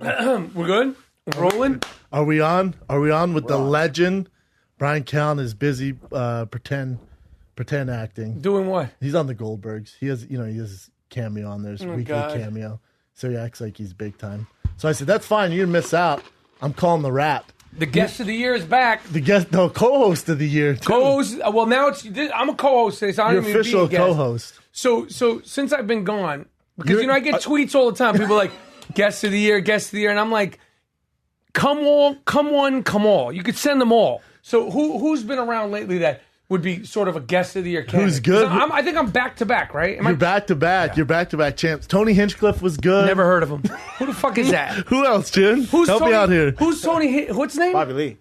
We're good? We're rolling? Are we on? With the legend? Brian Callen is busy pretend acting. Doing what? He's on the Goldbergs. He has cameo on there. His weekly cameo. So he acts like he's big time. So I said, that's fine. You didn't miss out. I'm calling the rap. The guest of the year is back. Co-host of the year. Too. Co-host. Well, now I'm a co-host today, so I don't even official be a guest. Co-host. So since I've been gone, because I get tweets all the time. People are like, guest of the year, and I'm like, come on, come all. You could send them all. So who's been around lately that would be sort of a guest of the year candidate? Who's good? I think I'm back to back, right? You're back to back. Yeah. You're back to back champs. Tony Hinchcliffe was good. Never heard of him. Who the fuck is that? Who else, Jim? Help me out here. Who's Tony? What's his name? Bobby Lee.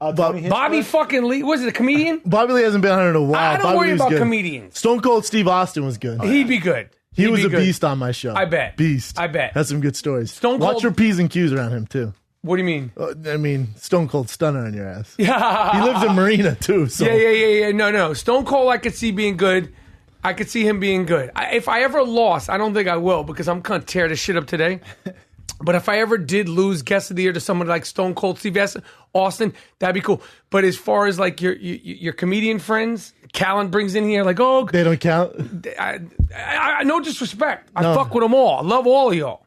Bobby fucking Lee. Was it a comedian? Bobby Lee hasn't been on in a while. I don't worry about comedians. Stone Cold Steve Austin was good. He'd be good. He was a beast on my show. I bet. Beast. I bet. Has some good stories. Stone Cold. Watch your P's and Q's around him, too. What do you mean? Stone Cold stunner on your ass. Yeah. He lives in Marina, too. So. Yeah. No. Stone Cold I could see being good. I could see him being good. If I ever lost, I don't think I will because I'm going to tear this shit up today. But if I ever did lose guest of the year to someone like Stone Cold Steve Austin, that'd be cool. But as far as like your comedian friends, Callen brings in here like, oh, they don't count. I no disrespect. I fuck with them all. I love all of y'all.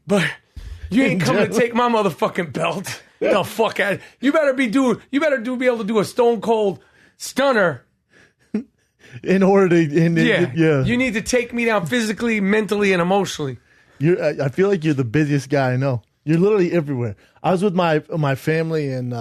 But you ain't coming to take my motherfucking belt. The fuck out. You better be able to do a Stone Cold stunner. In order to, yeah. You need to take me down physically, mentally, and emotionally. I feel like you're the busiest guy I know. You're literally everywhere. I was with my family and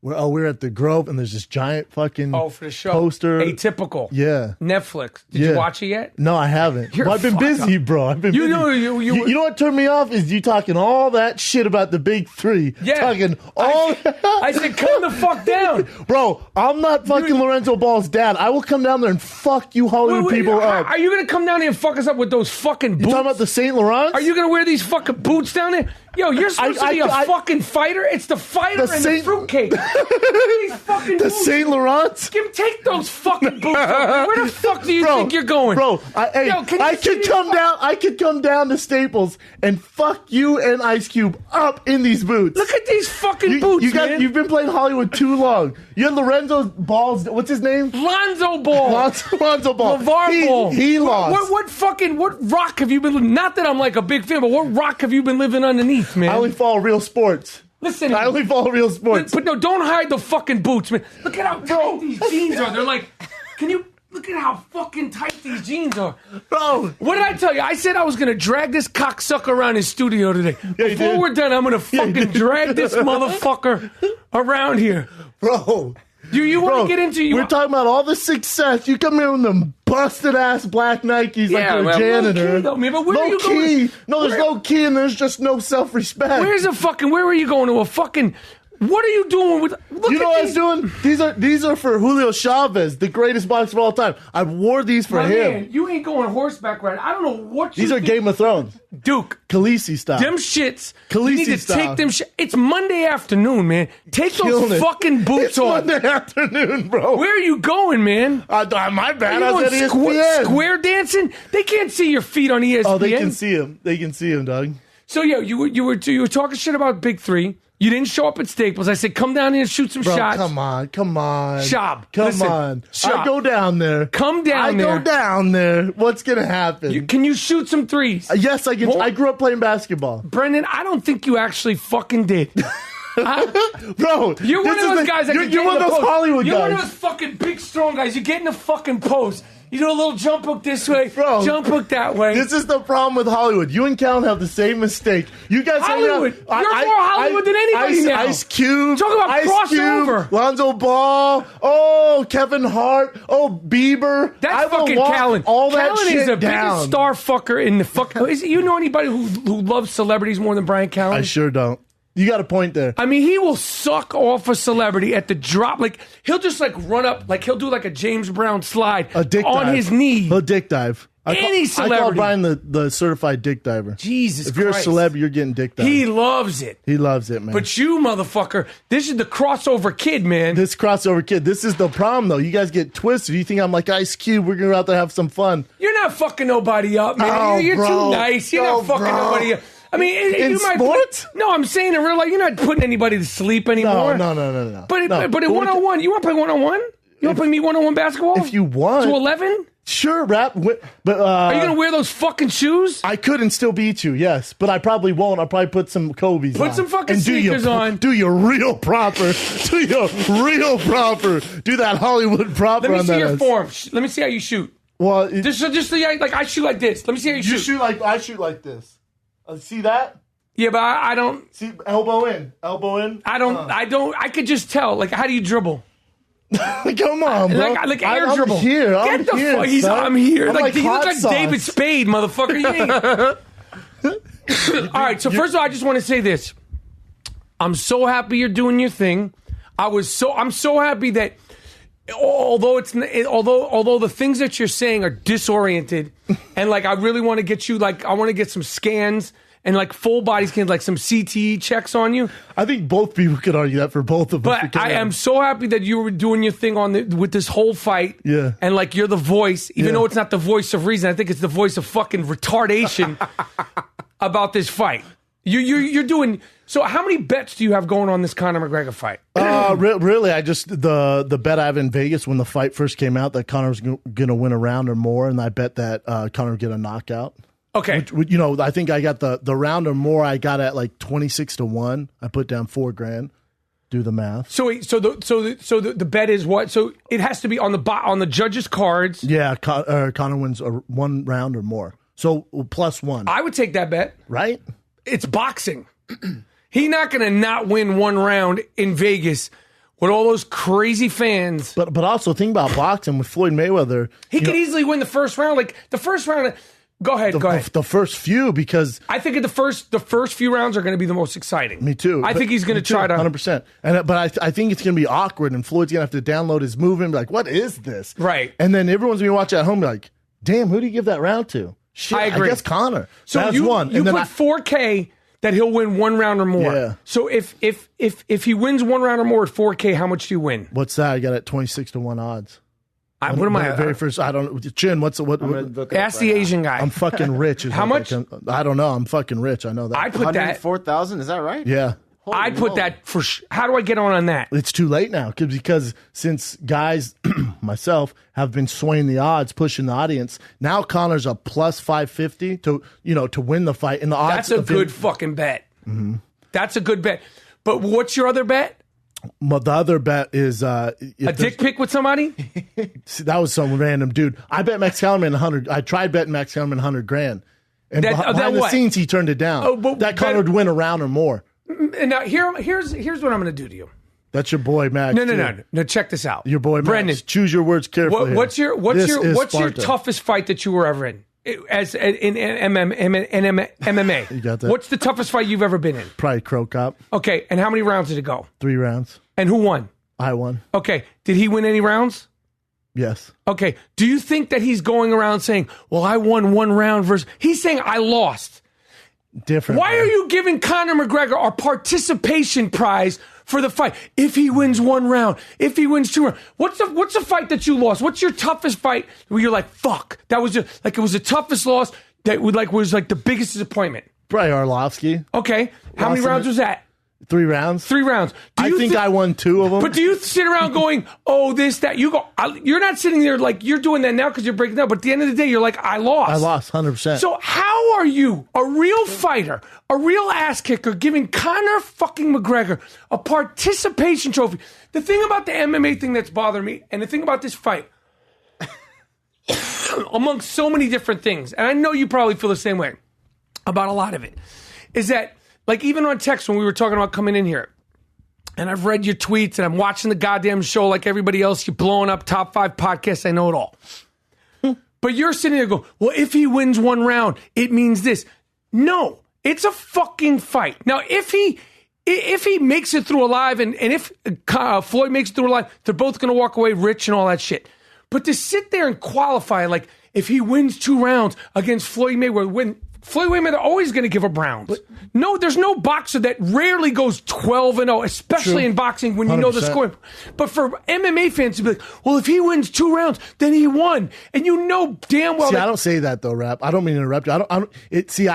we're at the Grove and there's this giant fucking for the show poster. Atypical. Yeah. Netflix. Did you watch it yet? No, I haven't. I've been busy, bro. I've been busy. You know what turned me off is you talking all that shit about the big three. Yeah. Talking all I said, come the fuck down. Bro, I'm not fucking Lorenzo Ball's dad. I will come down there and fuck you Hollywood people up. Are you going to come down here and fuck us up with those fucking boots? You talking about the St. Laurent? Are you going to wear these fucking boots down there? Yo, you're supposed to be a fucking fighter. It's the fighter and the fruitcake. These fucking the boots. St. Laurent? Take those fucking boots off. Where the fuck do you think you're going? Bro, I could come down to Staples and fuck you and Ice Cube up in these boots. Look at these fucking boots, man. You've been playing Hollywood too long. You had Lorenzo Ball's, what's his name? Lonzo Ball. Lonzo Ball. LeVar Ball. He lost. What rock have you been living? Not that I'm like a big fan, but what rock have you been living underneath, man? I only follow real sports. Listen, I only follow real sports. But no, don't hide the fucking boots, man. Look at how tight these jeans are. They're like, look at how fucking tight these jeans are. Bro. What did I tell you? I said I was going to drag this cocksucker around his studio today. Yeah, Before we're done, I'm going to fucking drag this motherfucker around here. Bro. You want to get into We're talking about all the success. You come here with them busted ass black Nikes like you're a janitor. Low key, but where are you going? No, there's no key and there's just no self-respect. Where are you going to a fucking... What are you doing with... You know what I was doing? These are for Julio Chavez, the greatest boxer of all time. I wore these for him. Man, you ain't going horseback riding. I don't know what These are Game of Thrones. Duke. Khaleesi style. Them shits. Khaleesi you need to style. take them shit. It's Monday afternoon, man. Take those fucking boots off. It's Monday afternoon, bro. Where are you going, man? My bad. I was at ESPN. Square dancing? They can't see your feet on ESPN. Oh, they can see him. They can see him, dog. So, yeah, you were talking shit about Big Three. You didn't show up at Staples. I said, come down here and shoot some shots. Come on. Shab. Come on. Shab. I go down there. Come down there. I go down there. What's going to happen? Can you shoot some threes? Yes, I can. I grew up playing basketball. Brendan, I don't think you actually fucking did. Bro, you're one of those guys that you're one of those Hollywood guys. You're one of those fucking big, strong guys. You get in the fucking post. You do a little jump hook this way, jump hook that way. This is the problem with Hollywood. You and Callen have the same mistake. You guys Hollywood. You're more Hollywood than anybody now. Ice Cube. Talk about crossover. Cube, Lonzo Ball. Oh, Kevin Hart. Oh, Bieber. That's fucking Callen. All that Callen shit is the down. biggest star fucker in the fucking... You know anybody who loves celebrities more than Brian Callen? I sure don't. You got a point there. I mean, he will suck off a celebrity at the drop. Like, he'll just, run up. Like, he'll do, a James Brown slide on his knee. He'll dick dive. Any celebrity. I call Brian the certified dick diver. Jesus If you're Christ. a celeb, you're getting dick dived. He loves it. He loves it, man. But you, motherfucker, this is the crossover kid, man. This crossover kid. This is the problem, though. You guys get twisted. You think I'm like Ice Cube. We're going to go out there and have some fun. You're not fucking nobody up, man. You're bro. too nice. You're not fucking nobody up. I mean, in you might sports? No, I'm saying in real life, you're not putting anybody to sleep anymore. No. But in one-on-one, you want to play one-on-one? You want to play me one-on-one basketball? If you want. To 11? Sure, Rap. But are you going to wear those fucking shoes? I could and still beat you, yes. But I probably won't. I'll probably put some Kobe's on. Put some fucking sneakers on. Do your real proper. Do your real proper. Do that Hollywood proper. Let me see your form. Let me see how you shoot. Well, just like I shoot like this. Let me see how you shoot. You shoot like I shoot like this. See that? Yeah, but I don't. See, elbow in. I don't. I could just tell. Like, how do you dribble? Come on, bro. Like air dribble. I'm here. I'm here. I'm here. I'm like you look like sauce. David Spade, motherfucker. All right. So first of all, I just want to say this. I'm so happy you're doing your thing. I'm so happy that although the things that you're saying are disoriented, and like I really want to get you I want to get some scans. And like full body scans, like some CTE checks on you. I think both people could argue that for both of us. But I am so happy that you were doing your thing with this whole fight. Yeah. And like you're the voice, even though it's not the voice of reason. I think it's the voice of fucking retardation about this fight. You're doing. So how many bets do you have going on this Conor McGregor fight? Really, I just the bet I have in Vegas when the fight first came out that Conor was going to win a round or more, and I bet that Conor would get a knockout. Okay. Which, I think I got the round or more. I got at like 26-1. I put down $4,000. Do the math. So the bet is what? So it has to be on the judges' cards. Yeah, Conor wins one round or more. So +1. I would take that bet. Right? It's boxing. He's not going to not win one round in Vegas with all those crazy fans. But also think about boxing with Floyd Mayweather. He could easily win the first round. Like the first round. Go ahead. The first few, because I think the first few rounds are going to be the most exciting. Me too. I think he's going to try to 100%. But I think it's going to be awkward, and Floyd's going to have to download his movement. Be like, what is this? Right. And then everyone's going to watch at home, be like, damn, who do you give that round to? Shit, I agree. I guess Conor. So that's you one. You put $4K that he'll win one round or more. Yeah. So if he wins one round or more at $4K, how much do you win? What's that? I got at 26-1 odds. What am I? Very first, I don't know. Chin, what? Ask the Asian guy. I'm fucking rich. How much? I don't know. I'm fucking rich. I know that. I put that 4,000. Is that right? Yeah. I put that for. How do I get on that? It's too late now because since guys, myself, have been swaying the odds, pushing the audience. Now Conor's a +550 to win the fight. And the odds. That's a good fucking bet. Mm-hmm. That's a good bet. But what's your other bet? The other bet is a dick pic with somebody. That was some random dude. I bet Max Kellerman 100. I tried betting Max Kellerman $100,000, and behind the scenes he turned it down. That Conor would win a round or more. And now here's what I'm going to do to you. That's your boy Max. No. Check this out. Your boy Max. Brendan. Choose your words carefully. What's your toughest fight that you were ever in? As in MMA. You got that. What's the toughest fight you've ever been in? Probably Crow Cop. Okay, and how many rounds did it go? 3 rounds. And who won? I won. Okay, did he win any rounds? Yes. Okay, do you think that he's going around saying, well, I won one round versus... He's saying, I lost. Different. Why are you giving Conor McGregor a participation prize for the fight? If he wins one round, if he wins 2 rounds, what's the fight that you lost? What's your toughest fight where you're like, fuck, that was just like it was the toughest loss that was like the biggest disappointment? Probably Arlovsky. Okay, how many rounds was that? 3 rounds. 3 rounds. I think I won 2 of them. But do you sit around going, oh, this, that? You go. You're not sitting there like you're doing that now because you're breaking down. But at the end of the day, you're like, I lost. I lost 100%. So how are you, a real fighter, a real ass kicker, giving Conor fucking McGregor a participation trophy? The thing about the MMA thing that's bothering me, and the thing about this fight, among so many different things, and I know you probably feel the same way about a lot of it, is that, like, even on text when we were talking about coming in here, and I've read your tweets and I'm watching the goddamn show like everybody else, you're blowing up top 5 podcasts, I know it all. But you're sitting there going, well, if he wins one round, it means this. No, it's a fucking fight. Now, if he makes it through alive and if Floyd makes it through alive, they're both going to walk away rich and all that shit. But to sit there and qualify, like, if he wins 2 rounds against Floyd Mayweather, Floyd Mayweather always going to give up rounds. No, there's no boxer that rarely goes 12-0, especially True. in boxing when you know the 100%. score. But for MMA fans to be like, well, if he wins 2 rounds, then he won. And you know damn well See, I don't say that though, Rap. I don't mean to interrupt you.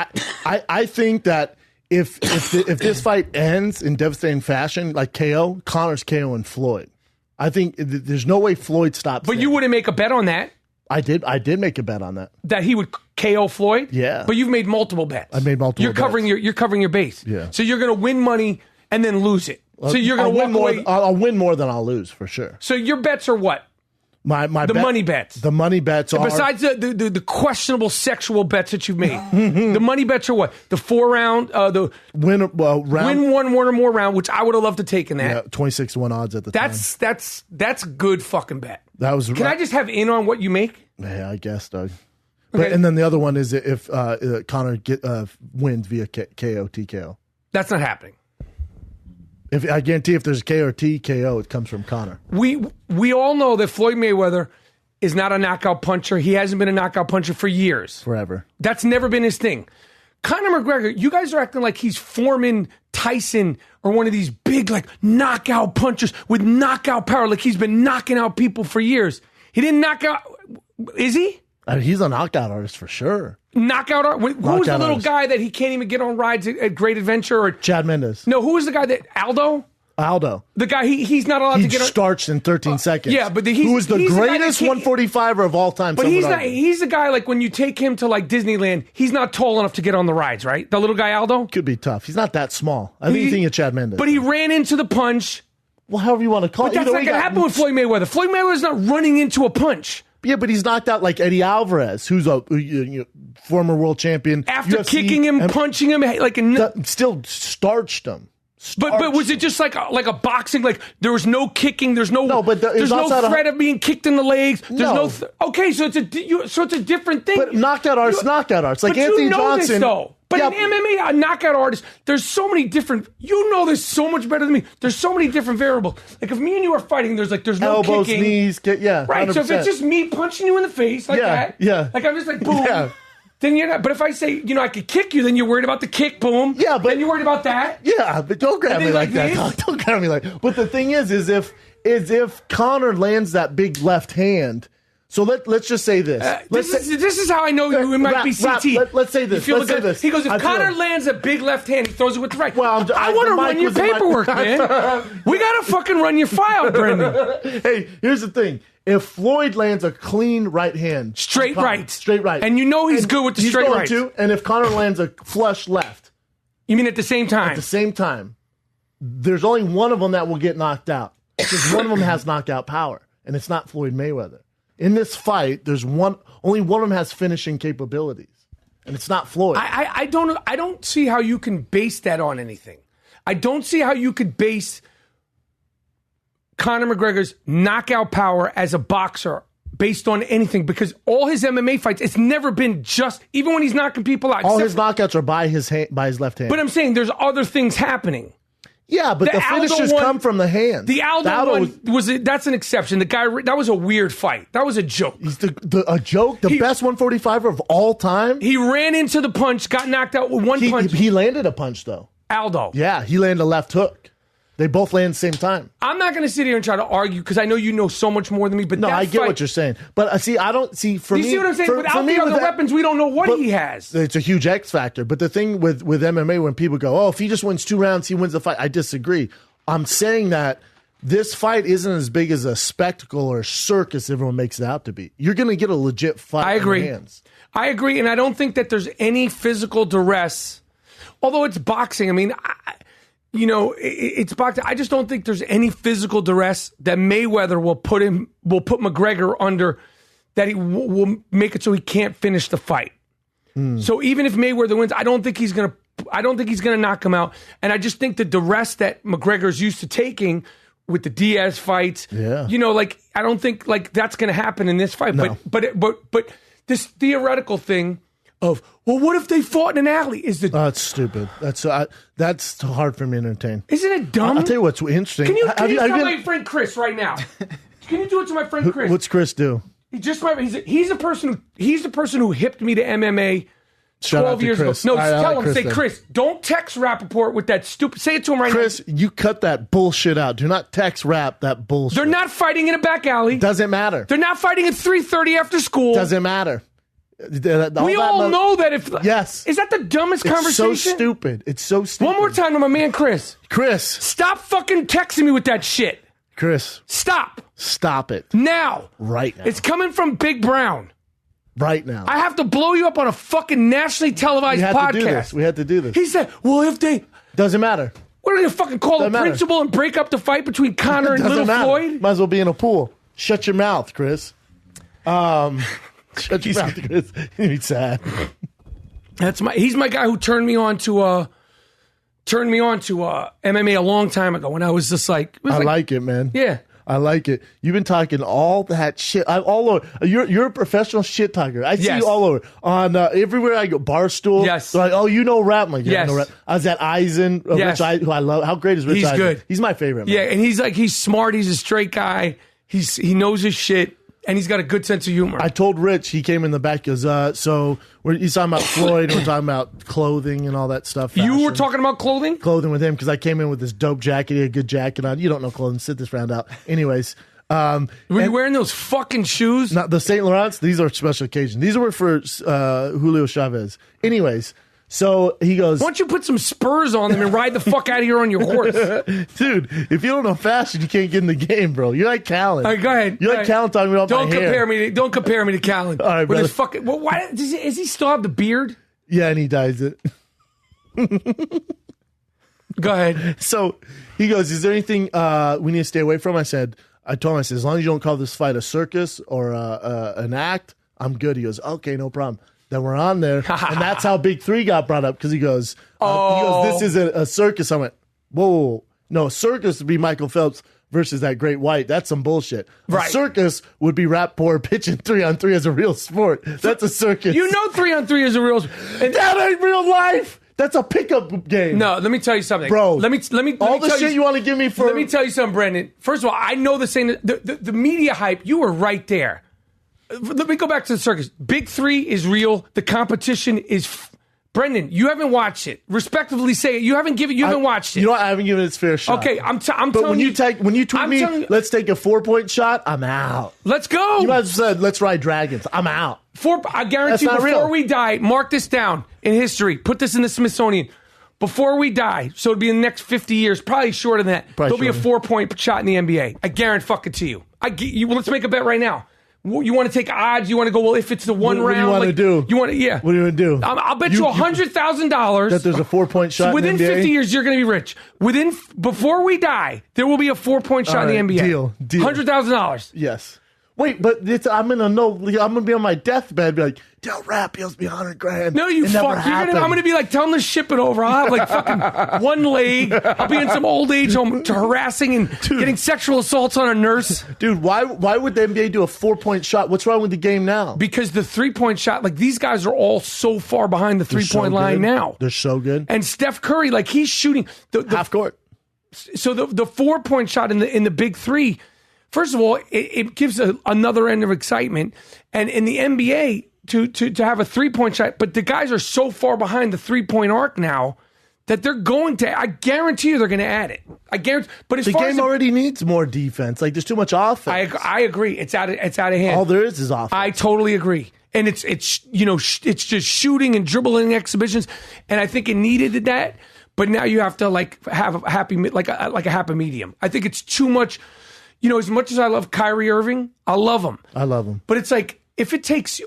I think that if this fight ends in devastating fashion, like KO, Conor's KOing Floyd. I think there's no way Floyd stops. But you wouldn't make a bet on that. I did make a bet on that. That he would KO Floyd? Yeah. But you've made multiple bets. I made multiple You're covering bets. you're covering your base. Yeah. So you're going to win money and then lose it. So you're going to walk away. I'll win more than I'll lose for sure. So your bets are what? My money bets. The money bets are besides the questionable sexual bets that you've made. The money bets are what? The 4-round the win one or more round, which I would have loved to take in that. Yeah, 26-1 odds at the time. That's a good fucking bet. That was. Can I just have in on what you make? Yeah, I guess, Doug. Okay. But, and then the other one is if Conor wins via KO TKO. That's not happening. If I guarantee if there's a KO or TKO, it comes from Conor. We all know that Floyd Mayweather is not a knockout puncher. He hasn't been a knockout puncher for years. Forever. That's never been his thing. Conor McGregor, you guys are acting like he's Foreman, Tyson, or one of these big like knockout punchers with knockout power. Like he's been knocking out people for years. He didn't knock out. Is he? He's a knockout artist for sure. Knockout artist? Who was the little artist. guy that he can't even get on rides at Great Adventure? Or Chad Mendes. no, who was the guy that Aldo? The guy he's not allowed He to get on. starched in 13 seconds. Yeah, but who was the he's greatest 145er of all time? But he's not. He's the guy like when you take him to like Disneyland, he's not tall enough to get on the rides, right? The little guy Aldo Could be tough. He's not that small. I think you think of Chad Mendes. But he ran into the punch. Well, however you want to call it. But that's not going to happen with Floyd Mayweather. Floyd Mayweather's not running into a punch. Yeah, but he's knocked out like Eddie Alvarez, who's a former world champion. After UFC, kicking him, punching him, like still starched him. But was it just like a boxing? Like there was no kicking. There's no. There's no threat of being kicked in the legs. There's okay, so it's a different thing. But knockout artists. Like Anthony Johnson. This, though. But in MMA, a knockout artist, there's so many different. You know this so much better than me. There's so many different variables. Like if me and you are fighting, there's no elbows, kicking. knees, yeah. Right. 100%. So if it's just me punching you in the face like that, like I'm just like boom. Yeah. Then you're not. But if I say, I could kick you, then you're worried about the kick, boom. Yeah, but then you're worried about that. Yeah, but don't grab me like that. Don't grab me like. But the thing is if Conor lands that big left hand. So let's just say this. This is how I know you might be CT. Let's say this. Let's say this. He goes, if Conor lands a big left hand, he throws it with the right. Well, I want to run your paperwork, man. We got to fucking run your file, Brendan. Hey, here's the thing. If Floyd lands a clean right hand. Straight right. And you know he's good with the straight right. And if Conor lands a flush left. You mean at the same time? At the same time. There's only one of them that will get knocked out. Because one of them has knockout power. And it's not Floyd Mayweather. In this fight, only one of them has finishing capabilities, and it's not Floyd. I don't see how you can base that on anything. I don't see how you could base Conor McGregor's knockout power as a boxer based on anything, because all his MMA fights, it's never been just, even when he's knocking people out. All his knockouts are by his left hand. But I'm saying there's other things happening. Yeah, but the finishes come from the hand. The Aldo one that's an exception. The guy, that was a weird fight. That was a joke. He's a joke? The best 145er of all time? He ran into the punch, got knocked out with one punch. He landed a punch, though. Aldo. Yeah, he landed a left hook. They both land at the same time. I'm not going to sit here and try to argue because I know you know so much more than me. But no, I get what you're saying. But I don't see for me. You see what I'm saying? Without the other weapons, we don't know what he has. It's a huge X factor. But the thing with MMA, when people go, "Oh, if he just wins 2 rounds, he wins the fight," I disagree. I'm saying that this fight isn't as big as a spectacle or a circus everyone makes it out to be. You're going to get a legit fight. I agree. In your hands. I agree, and I don't think that there's any physical duress. Although it's boxing, I mean. It's boxing. I just don't think there's any physical duress that Mayweather will put McGregor under, that he will make it so he can't finish the fight. So even if Mayweather wins, I don't think he's gonna knock him out. And I just think the duress that McGregor's used to taking with the Diaz fights, I don't think like that's gonna happen in this fight. No. But this theoretical thing of, well, what if they fought in an alley? That's stupid. That's hard for me to entertain. Isn't it dumb? I'll tell you what's interesting. Can you tell my friend Chris right now? Can you do it to my friend Chris? What's Chris do? He's the person who hipped me to MMA Shout 12 out to years Chris. ago. No, I tell like him, say, then. Chris, don't text Rapaport with that stupid. Say it to him right Chris, now. you cut that bullshit out. Do not text Rap that bullshit. They're not fighting in a back alley. Doesn't matter. They're not fighting at 3:30 after school. Doesn't matter. We all know that if. Yes. Is that the dumbest It's conversation? so stupid. It's so stupid. One more time to my man, Chris. Chris. Stop fucking texting me with that shit. Chris. Stop. Stop it. Now. Right now. It's coming from Big Brown. Right now. I have to blow you up on a fucking nationally televised podcast. We had to do this. He said, well, if they... Doesn't matter. What are they going to fucking call the principal and break up the fight between Conor and little Floyd? Might as well be in a pool. Shut your mouth, Chris. Shut your mouth, Chris. He's sad. He's my guy who turned me on to MMA a long time ago when I was just like... I like it, man. Yeah. I like it. You've been talking all that shit. I'm all over. You're a professional shit talker. I see you all over. On everywhere I go, Barstool. Yes. They're like, oh, you know Rap. I'm like, yeah, yes. I know Rap. I was at Eisen, yes. Rich who I love. How great is Rich Eisen? He's good. He's my favorite, man. Yeah, and he's smart. He's a straight guy. He knows his shit, and he's got a good sense of humor. I told Rich, he came in the back, he goes, he's talking about Floyd, and we're talking about clothing and all that stuff. You were fashion. talking about clothing? Clothing with him, because I came in with this dope jacket. He had a good jacket on. You don't know clothing. Sit this round out. Anyways. Were you wearing those fucking shoes? Not the St. Laurents. These are special occasions. These were for Julio Chavez. Anyways, so he goes, why don't you put some spurs on them and ride the fuck out of here on your horse? Dude, if you don't know fashion, you can't get in the game, bro. You're like Callan. All right, go ahead. You're like Callan talking about my hair. Don't compare me to Callan. All right, with brother. his fucking. Well, why does he still have the beard? Yeah, and he dyes it. Go ahead. So he goes, is there anything we need to stay away from? I told him, as long as you don't call this fight a circus or an act, I'm good. He goes, okay, no problem. Then we're on there. And that's how Big Three got brought up, because he goes, this is a circus. I went, whoa. No, a circus would be Michael Phelps versus that great white. That's some bullshit. Right. A circus would be Rapaport pitching 3-on-3 as a real sport. That's a circus. You know 3-on-3 is a real... And that ain't real life. That's a pickup game. No, let me tell you something, bro. Let me all the shit you want to give me for. Let me tell you something, Brendan. First of all, I know the media hype. You were right there. Let me go back to the circus. Big Three is real. The competition is. Brendan, you haven't watched it. Respectively say it. You haven't watched it. You know what? I haven't given it its fair shot. Okay, I'm but telling you. when you tweet me, let's take a 4-point shot. I'm out. Let's go. You might have said, let's ride dragons. I'm out. I guarantee you, before we die, mark this down in history. Put this in the Smithsonian. Before we die, so it'll be in the next 50 years, probably shorter than that. There'll be a 4-point shot in the NBA. I guarantee fucking to you. Let's make a bet right now. You want to take odds? You want to go, well, if it's the one round? What do you want to do? You want to, yeah. What do you want to do? I'll bet you $100,000 that there's a 4-point shot within in the NBA? 50 years, you're going to be rich. Before we die, there will be a 4-point shot in the NBA. Deal. $100,000. Yes. Wait, but I'm gonna be on my deathbed, be like, tell Rap he owes me $100,000. No, you fuck. I'm gonna be like, tell him to ship it over. I'll have like fucking one leg. I'll be in some old age home harassing and getting sexual assaults on a nurse. Dude, why would the NBA do a 4-point shot? What's wrong with the game now? Because the 3-point shot, like these guys are all so far behind the 3-point line now. They're so good. And Steph Curry, like he's shooting the half court. So the 4-point shot in the Big Three. First of all, it gives another end of excitement. And in the NBA, to have a 3-point shot, but the guys are so far behind the 3-point arc now that they're going to, I guarantee you they're going to add it. I guarantee. But the game already needs more defense. Like, there's too much offense. I agree. It's out of hand. All there is offense. I totally agree. And it's it's just shooting and dribbling exhibitions. And I think it needed that. But now you have to like have a happy, like a happy medium. I think it's too much. As much as I love Kyrie Irving, I love him. I love him. But it's like,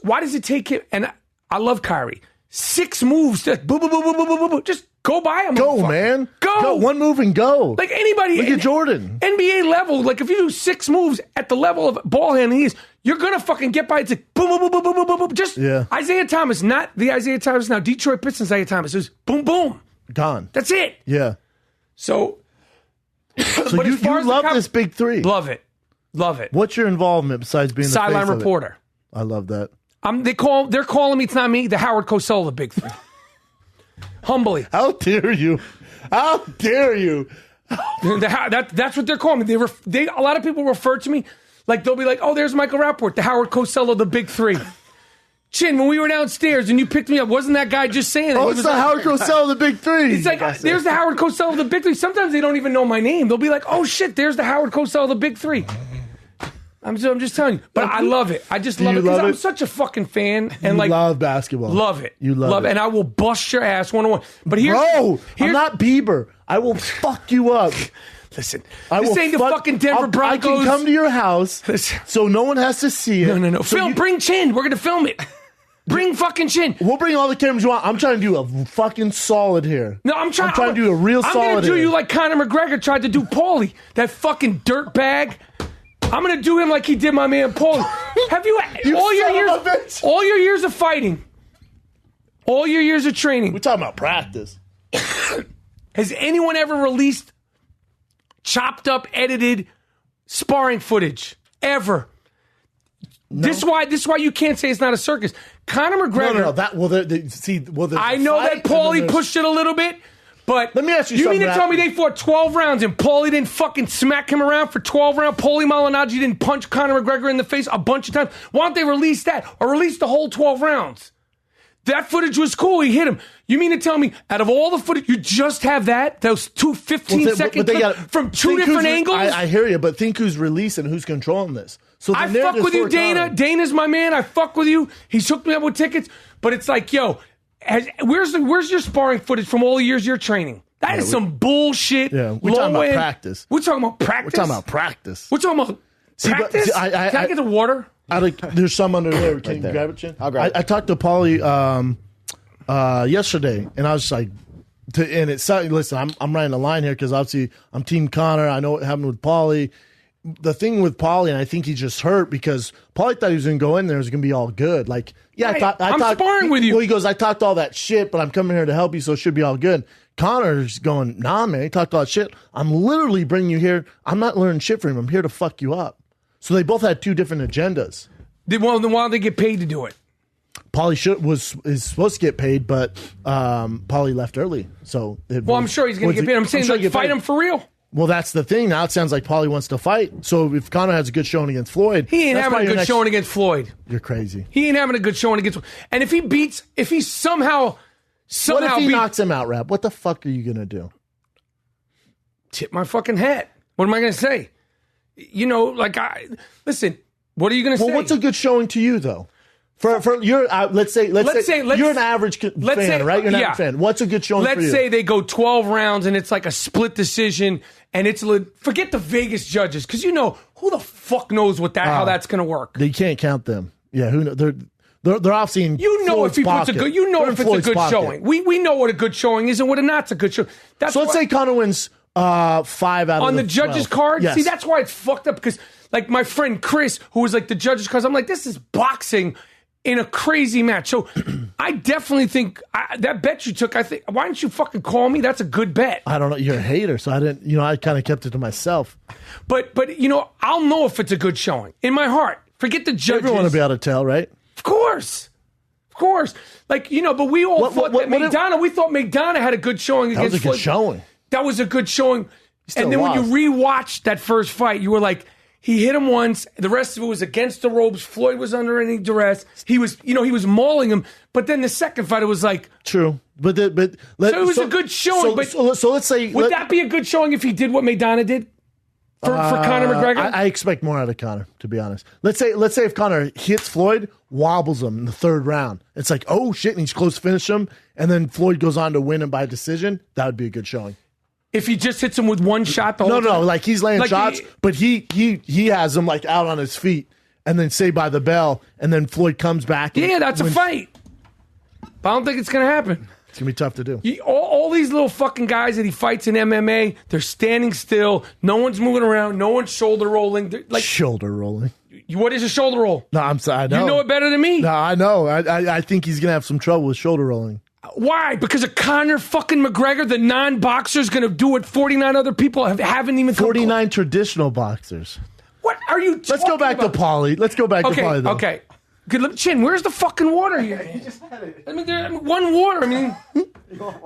why does it take him? And I love Kyrie. 6 moves, just boom, boom, boom, boom, boom, boom, boom. Just go by him. Go, man. Go. One move and go. Like anybody. Look at Jordan. NBA level, like if you do 6 moves at the level of ball handling you're going to fucking get by. It's like boom, boom, boom, boom, boom, boom, boom. Just Isaiah Thomas, not the Isaiah Thomas now. Detroit Pistons Isaiah Thomas. It was boom, boom. Gone. That's it. Yeah. So you love this Big Three. Love it. What's your involvement besides being the sideline face reporter? Of it? I love that. They're calling me. It's not me. The Howard Cosell of the Big Three. Humbly. How dare you? How dare you? That's what they're calling me. A lot of people refer to me like they'll be like, "Oh, there's Michael Rapaport, the Howard Cosell of the Big Three." Chin, when we were downstairs and you picked me up, wasn't that guy just saying that? Oh, it's the Howard Cosell of the Big Three. It's like, there's the Howard Cosell of the Big Three. Sometimes they don't even know my name. They'll be like, oh, shit, there's the Howard Cosell of the Big Three. I'm just telling you. But I love it. I just love it because I'm such a fucking fan. And you love basketball. Love it. You love it. And I will bust your ass one-on-one. But here's... Bro, I'm not Bieber. I will fuck you up. Listen, this ain't the fucking Denver Broncos. I can come to your house so no one has to see it. No. So bring Chin. We're going to film it. Bring fucking Chin. We'll bring all the cameras you want. I'm trying to do a fucking solid here. No, I'm trying to do a real solid. I'm going to do here. you like Conor McGregor tried to do Paulie, that fucking dirt bag. I'm going to do him like he did my man Paulie. Have you all your years of fighting, all your years of training? We're talking about practice. Has anyone ever released chopped up, edited sparring footage ever? No. This is why you can't say it's not a circus. Conor McGregor. No. I know that Paulie pushed it a little bit, but let me ask you something. You mean to tell me they fought 12 rounds and Paulie didn't fucking smack him around for 12 rounds? Paulie Malignaggi didn't punch Conor McGregor in the face a bunch of times? Why don't they release that or release the whole 12 rounds? That footage was cool. He hit him. You mean to tell me, out of all the footage, you just have those two 15-second clips from two different angles? I hear you, but think who's releasing, who's controlling this. So I fuck with you, Dana. Dana's my man. I fuck with you. He's hooked me up with tickets. But it's like, yo, where's your sparring footage from all the years you're training? That is some bullshit. Yeah, we're talking about practice. We're talking about practice? We're talking about practice. We're talking about practice? Can I get the water? There's some under there. Can you grab it, Chin? I'll grab it. I talked to Paulie yesterday, and I was just like, listen, I'm writing a line here because obviously I'm Team Conor. I know what happened with Paulie. The thing with Paulie, and I think he just hurt because Paulie thought he was going to go in there. It was going to be all good. Like, yeah, right. I'm sparring with you. Well, he goes, I talked all that shit, but I'm coming here to help you, so it should be all good. Conor's going, nah, man, he talked all that shit. I'm literally bringing you here. I'm not learning shit from him. I'm here to fuck you up. So they both had two different agendas. Then why don't they get paid to do it? Paulie is supposed to get paid, but Paulie left early. So I'm sure he's going to get paid. I'm saying, fight him for real. Well, that's the thing. Now it sounds like Paulie wants to fight. So if Conor has a good showing against Floyd, he ain't having a good showing against Floyd. You're crazy. He ain't having a good showing against. And if he somehow what if he knocks him out, Rap? What the fuck are you gonna do? Tip my fucking hat. What am I gonna say? You know, listen. What are you gonna say? Well, what's a good showing to you though? For you're let's say you're an average fan, right? You're an average fan. What's a good showing for you? Let's say they go 12 rounds and it's like a split decision, and forget the Vegas judges, because you know who the fuck knows how that's gonna work. They can't count them. Yeah, who knows? They're obviously in Floyd's if he puts pocket. if it's a good showing. We know what a good showing is and what a not's a good showing. Let's say Conor wins 5 out of on the judges' 12. card. Yes. See, that's why it's fucked up, because like my friend Chris, who was like the judges' cards, I'm like, this is boxing in a crazy match. So I definitely think that bet you took, why didn't you fucking call me? That's a good bet. I don't know. You're a hater, so I didn't, I kind of kept it to myself. But I'll know if it's a good showing in my heart. Forget the judges. Everyone will be able to tell, right? Of course. Like, but we all thought that McDonough had a good showing against Floyd. That was a good showing. That was a good showing. And then when you rewatched that first fight, you were like, he hit him once. The rest of it was against the ropes. Floyd was under any duress. He was mauling him. But then the second fight, it was like true. So it was a good showing. So let's say would that be a good showing if he did what McDonough did for Conor McGregor? I expect more out of Conor, to be honest. Let's say if Conor hits Floyd, wobbles him in the third round. It's like, oh shit, and he's close to finish him, and then Floyd goes on to win him by decision. That would be a good showing. If he just hits him with one shot the whole time? No, like he's laying shots, but he has him like out on his feet and then Saved by the Bell, and then Floyd comes back. Yeah, that's a fight. But I don't think it's going to happen. It's going to be tough to do. All these little fucking guys that he fights in MMA, they're standing still. No one's moving around. No one's shoulder rolling. Shoulder rolling? What is a shoulder roll? No, I'm sorry. I know. You know it better than me. No, I know. I think he's going to have some trouble with shoulder rolling. Why? Because of Conor fucking McGregor, the non-boxer's going to do what 49 other people haven't even 49 traditional boxers. What are you talking about? Let's go back to Paulie. Let's go back to Paulie, though. Okay. Good, Chin, where's the fucking water here? He just had it. I mean, one water. I mean,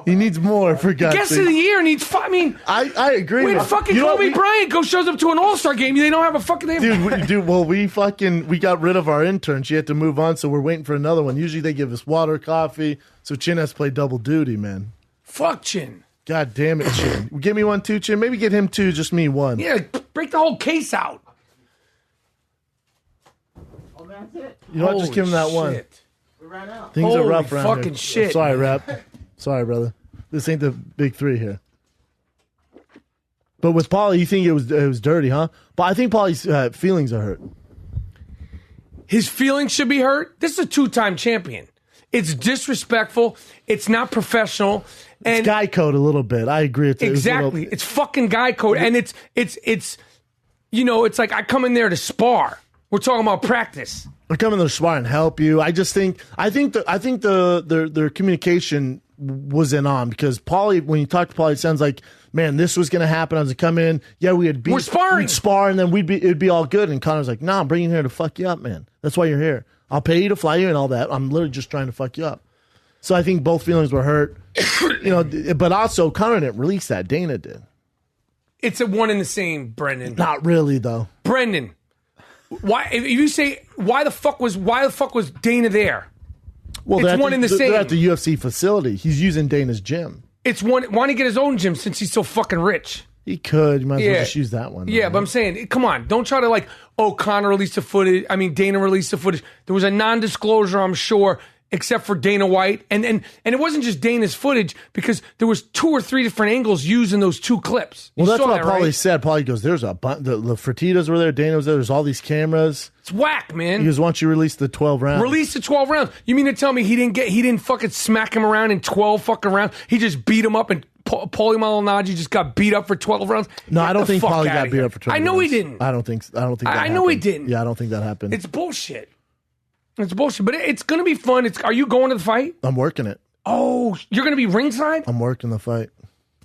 he needs more for God's guess sake. of the year needs. I mean, I agree. When fucking Kobe Bryant shows up to an All-Star game, they don't have a fucking name. Dude. Well, we got rid of our intern. She had to move on, so we're waiting for another one. Usually they give us water, coffee, so Chin has to play double duty, man. Fuck Chin. God damn it, Chin. Give me one too, Chin. Maybe get him two, just me one. Yeah, break the whole case out. Oh, that's it. You know what? Just give him that one. We ran out. Things are rough around fucking here. shit. Sorry, Rap. Sorry, brother. This ain't the big three here. But with Paulie, you think it was dirty, huh? But I think Paulie's feelings are hurt. His feelings should be hurt. This is a 2-time champion. It's disrespectful. It's not professional. And it's guy code a little bit. I agree. Exactly. It's fucking guy code. And it's it's like I come in there to spar. We're talking about practice. I come in there to spar and help you. I think their communication wasn't on, because Paulie, when you talk to Paulie, it sounds like, man, this was going to happen. I was going to come in. Yeah, we're sparring. We'd spar, and then it'd be all good. And Conor's like, nah, I'm bringing you here to fuck you up, man. That's why you're here. I'll pay you to fly you and all that. I'm literally just trying to fuck you up. So I think both feelings were hurt. But also Conor didn't release that. Dana did. It's a one and the same, Brendan. Not really, though. Brendan, why? If you say why the fuck was Dana there? Well, it's one and the same. They're at the UFC facility. He's using Dana's gym. It's one. Why don't he get his own gym since he's so fucking rich? He could. You might as well just use that one. Yeah, but I'm saying, come on. Don't try to Conor released the footage. I mean, Dana released the footage. There was a non-disclosure, I'm sure, except for Dana White. And it wasn't just Dana's footage, because there was 2 or 3 different angles used in those 2 clips. Well, that's what Paulie said. Paulie goes, there's the Fertitas were there, Dana was there, there's all these cameras. It's whack, man. He goes, why don't you release the 12 rounds? Release the 12 rounds. You mean to tell me he didn't fucking smack him around in 12 fucking rounds? He just beat him up, and Paulie Malignaggi just got beat up for 12 rounds? No, I don't think Paulie got beat up for 12 rounds. I know he didn't. I don't think that I know he didn't. Yeah, I don't think that happened. It's bullshit. It's bullshit, but it's going to be fun. Are you going to the fight? I'm working it. Oh, you're going to be ringside? I'm working the fight.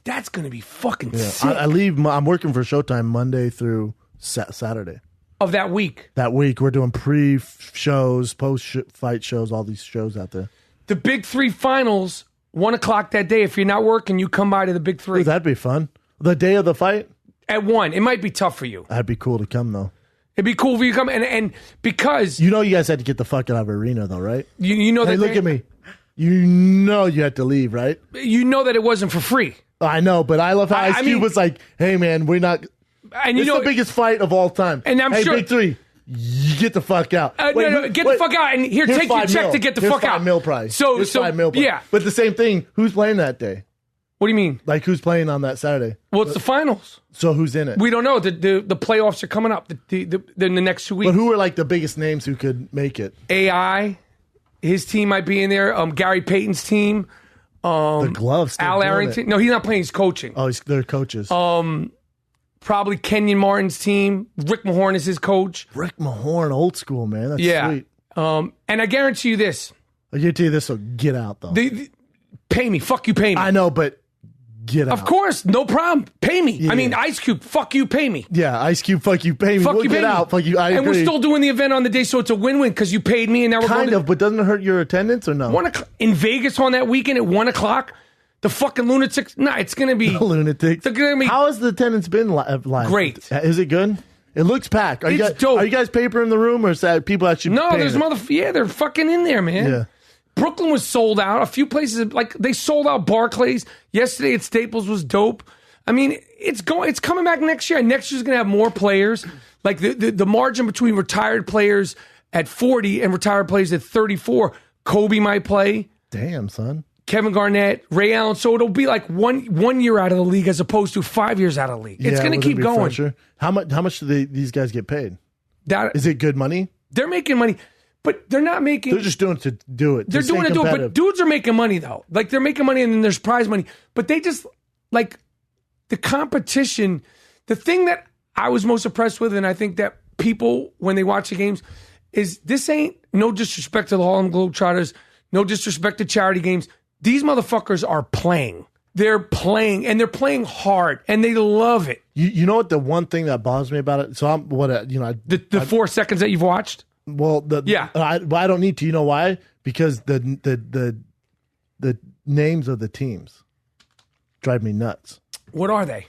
That's going to be fucking sick. I leave. I'm working for Showtime Monday through Saturday. Of that week? That week. We're doing pre-shows, post-fight shows, all these shows out there. The Big 3 finals, 1 o'clock that day. If you're not working, you come by to the Big 3. Ooh, that'd be fun. The day of the fight? At 1. It might be tough for you. That'd be cool to come, though. It'd be cool for you to come, and because... You know you guys had to get the fuck out of arena, though, right? You know that... Hey, look at me. You know you had to leave, right? You know that it wasn't for free. I know, but I love how Ice Cube was like, hey, man, we're not... And it's the biggest fight of all time. And I'm sure... Big 3, you get the fuck out. Get the fuck out, and here's take your check to get the fuck out. $5 million prize. So $5 million prize. Yeah. But the same thing, who's playing that day? What do you mean? Like, who's playing on that Saturday? Well, it's the finals. So who's in it? We don't know. The playoffs are coming up in the next 2 weeks. But who are like the biggest names who could make it? AI, his team might be in there. Gary Payton's team. The gloves. Al Arrington. No, he's not playing. He's coaching. Oh, they're coaches. Probably Kenyon Martin's team. Rick Mahorn is his coach. Rick Mahorn, old school, man. That's sweet. And I guarantee you this. I guarantee you this will get out, though. Pay me. Fuck you, pay me. I know, but get out. Of course, no problem. Pay me. Yeah. I mean, Ice Cube, fuck you, pay me. Yeah, Ice Cube, fuck you, pay me. We'll get out. Fuck you, I agree. And we're still doing the event on the day, so it's a win-win because you paid me, and now we're kind of, but doesn't it hurt your attendance or no? 1 o'clock in Vegas on that weekend at 1 o'clock. The fucking lunatics. Nah, it's gonna be lunatics. How has the attendance been live? Great. Is it good? It looks packed. Are dope. Are you guys paper in the room, or is that people actually? No, there's Yeah, they're fucking in there, man. Yeah. Brooklyn was sold out. A few places they sold out Barclays yesterday at Staples was dope. I mean, it's coming back next year. Next year's gonna have more players. Like the margin between retired players at 40 and retired players at 34. Kobe might play. Damn, son. Kevin Garnett, Ray Allen. So it'll be like one year out of the league as opposed to 5 years out of the league. It's going to keep going. Fresher? How much do these guys get paid? Is it good money? They're making money, but they're not making. They're just doing it to do it. They're doing it to do it, but dudes are making money though. Like they're making money and then there's prize money. But they just like the competition. The thing that I was most impressed with, and I think that people when they watch the games, is this ain't no disrespect to the Harlem Globetrotters, no disrespect to charity games. These motherfuckers are playing. They're playing, and they're playing hard, and they love it. You know what? The one thing that bothers me about it. So I'm the 4 seconds that you've watched. Well, I don't need to. You know why? Because the names of the teams drive me nuts. What are they?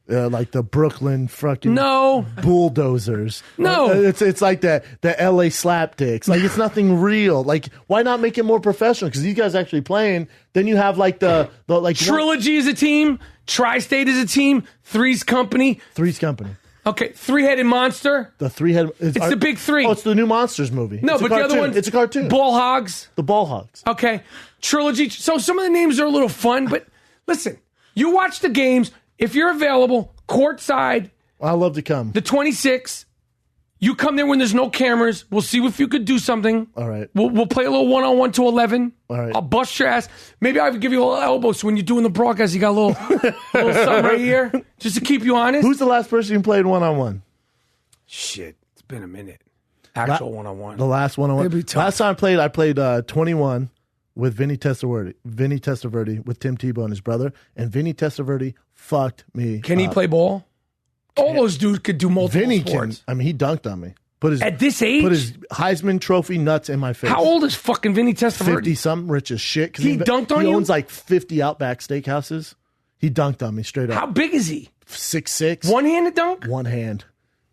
Like the Brooklyn fucking No. Bulldozers. No. It's like the LA Slapdicks. Like it's nothing real. Like why not make it more professional? Because these guys actually playing. Then you have like the like Trilogy is a team. Tri-State is a team. Three's Company. Three's Company. Okay, Three-Headed Monster. The three-headed. It's the big three. Oh, it's the new Monsters movie. No, it's but the other one. It's a cartoon. Ball Hogs. The Ball Hogs. Okay, Trilogy. So some of the names are a little fun, but listen, you watch the games. If you're available, courtside, I love to come. the 26, you come there when there's no cameras. We'll see if you could do something. All right. We'll play a little 1-on-1 to 11. All right. I'll bust your ass. Maybe I'll give you a little elbow so when you're doing the broadcast, you got a little something right here just to keep you honest. Who's the last person you played 1-on-1? Shit, it's been a minute. Actual 1-on-1. The last 1-on-1. It'd be tough. Last time I played 21 with Vinny Testaverde with Tim Tebow and his brother, and Vinny Testaverde fucked me. Can he play ball? All those dudes could do multiple Vinny sports. can. I mean, he dunked on me. At this age? Put his Heisman Trophy nuts in my face. How old is fucking Vinny Testaverde? 50-something, rich as shit. He dunked on you? He owns like 50 Outback Steakhouses. He dunked on me straight up. How big is he? 6'6". One-handed dunk? One hand.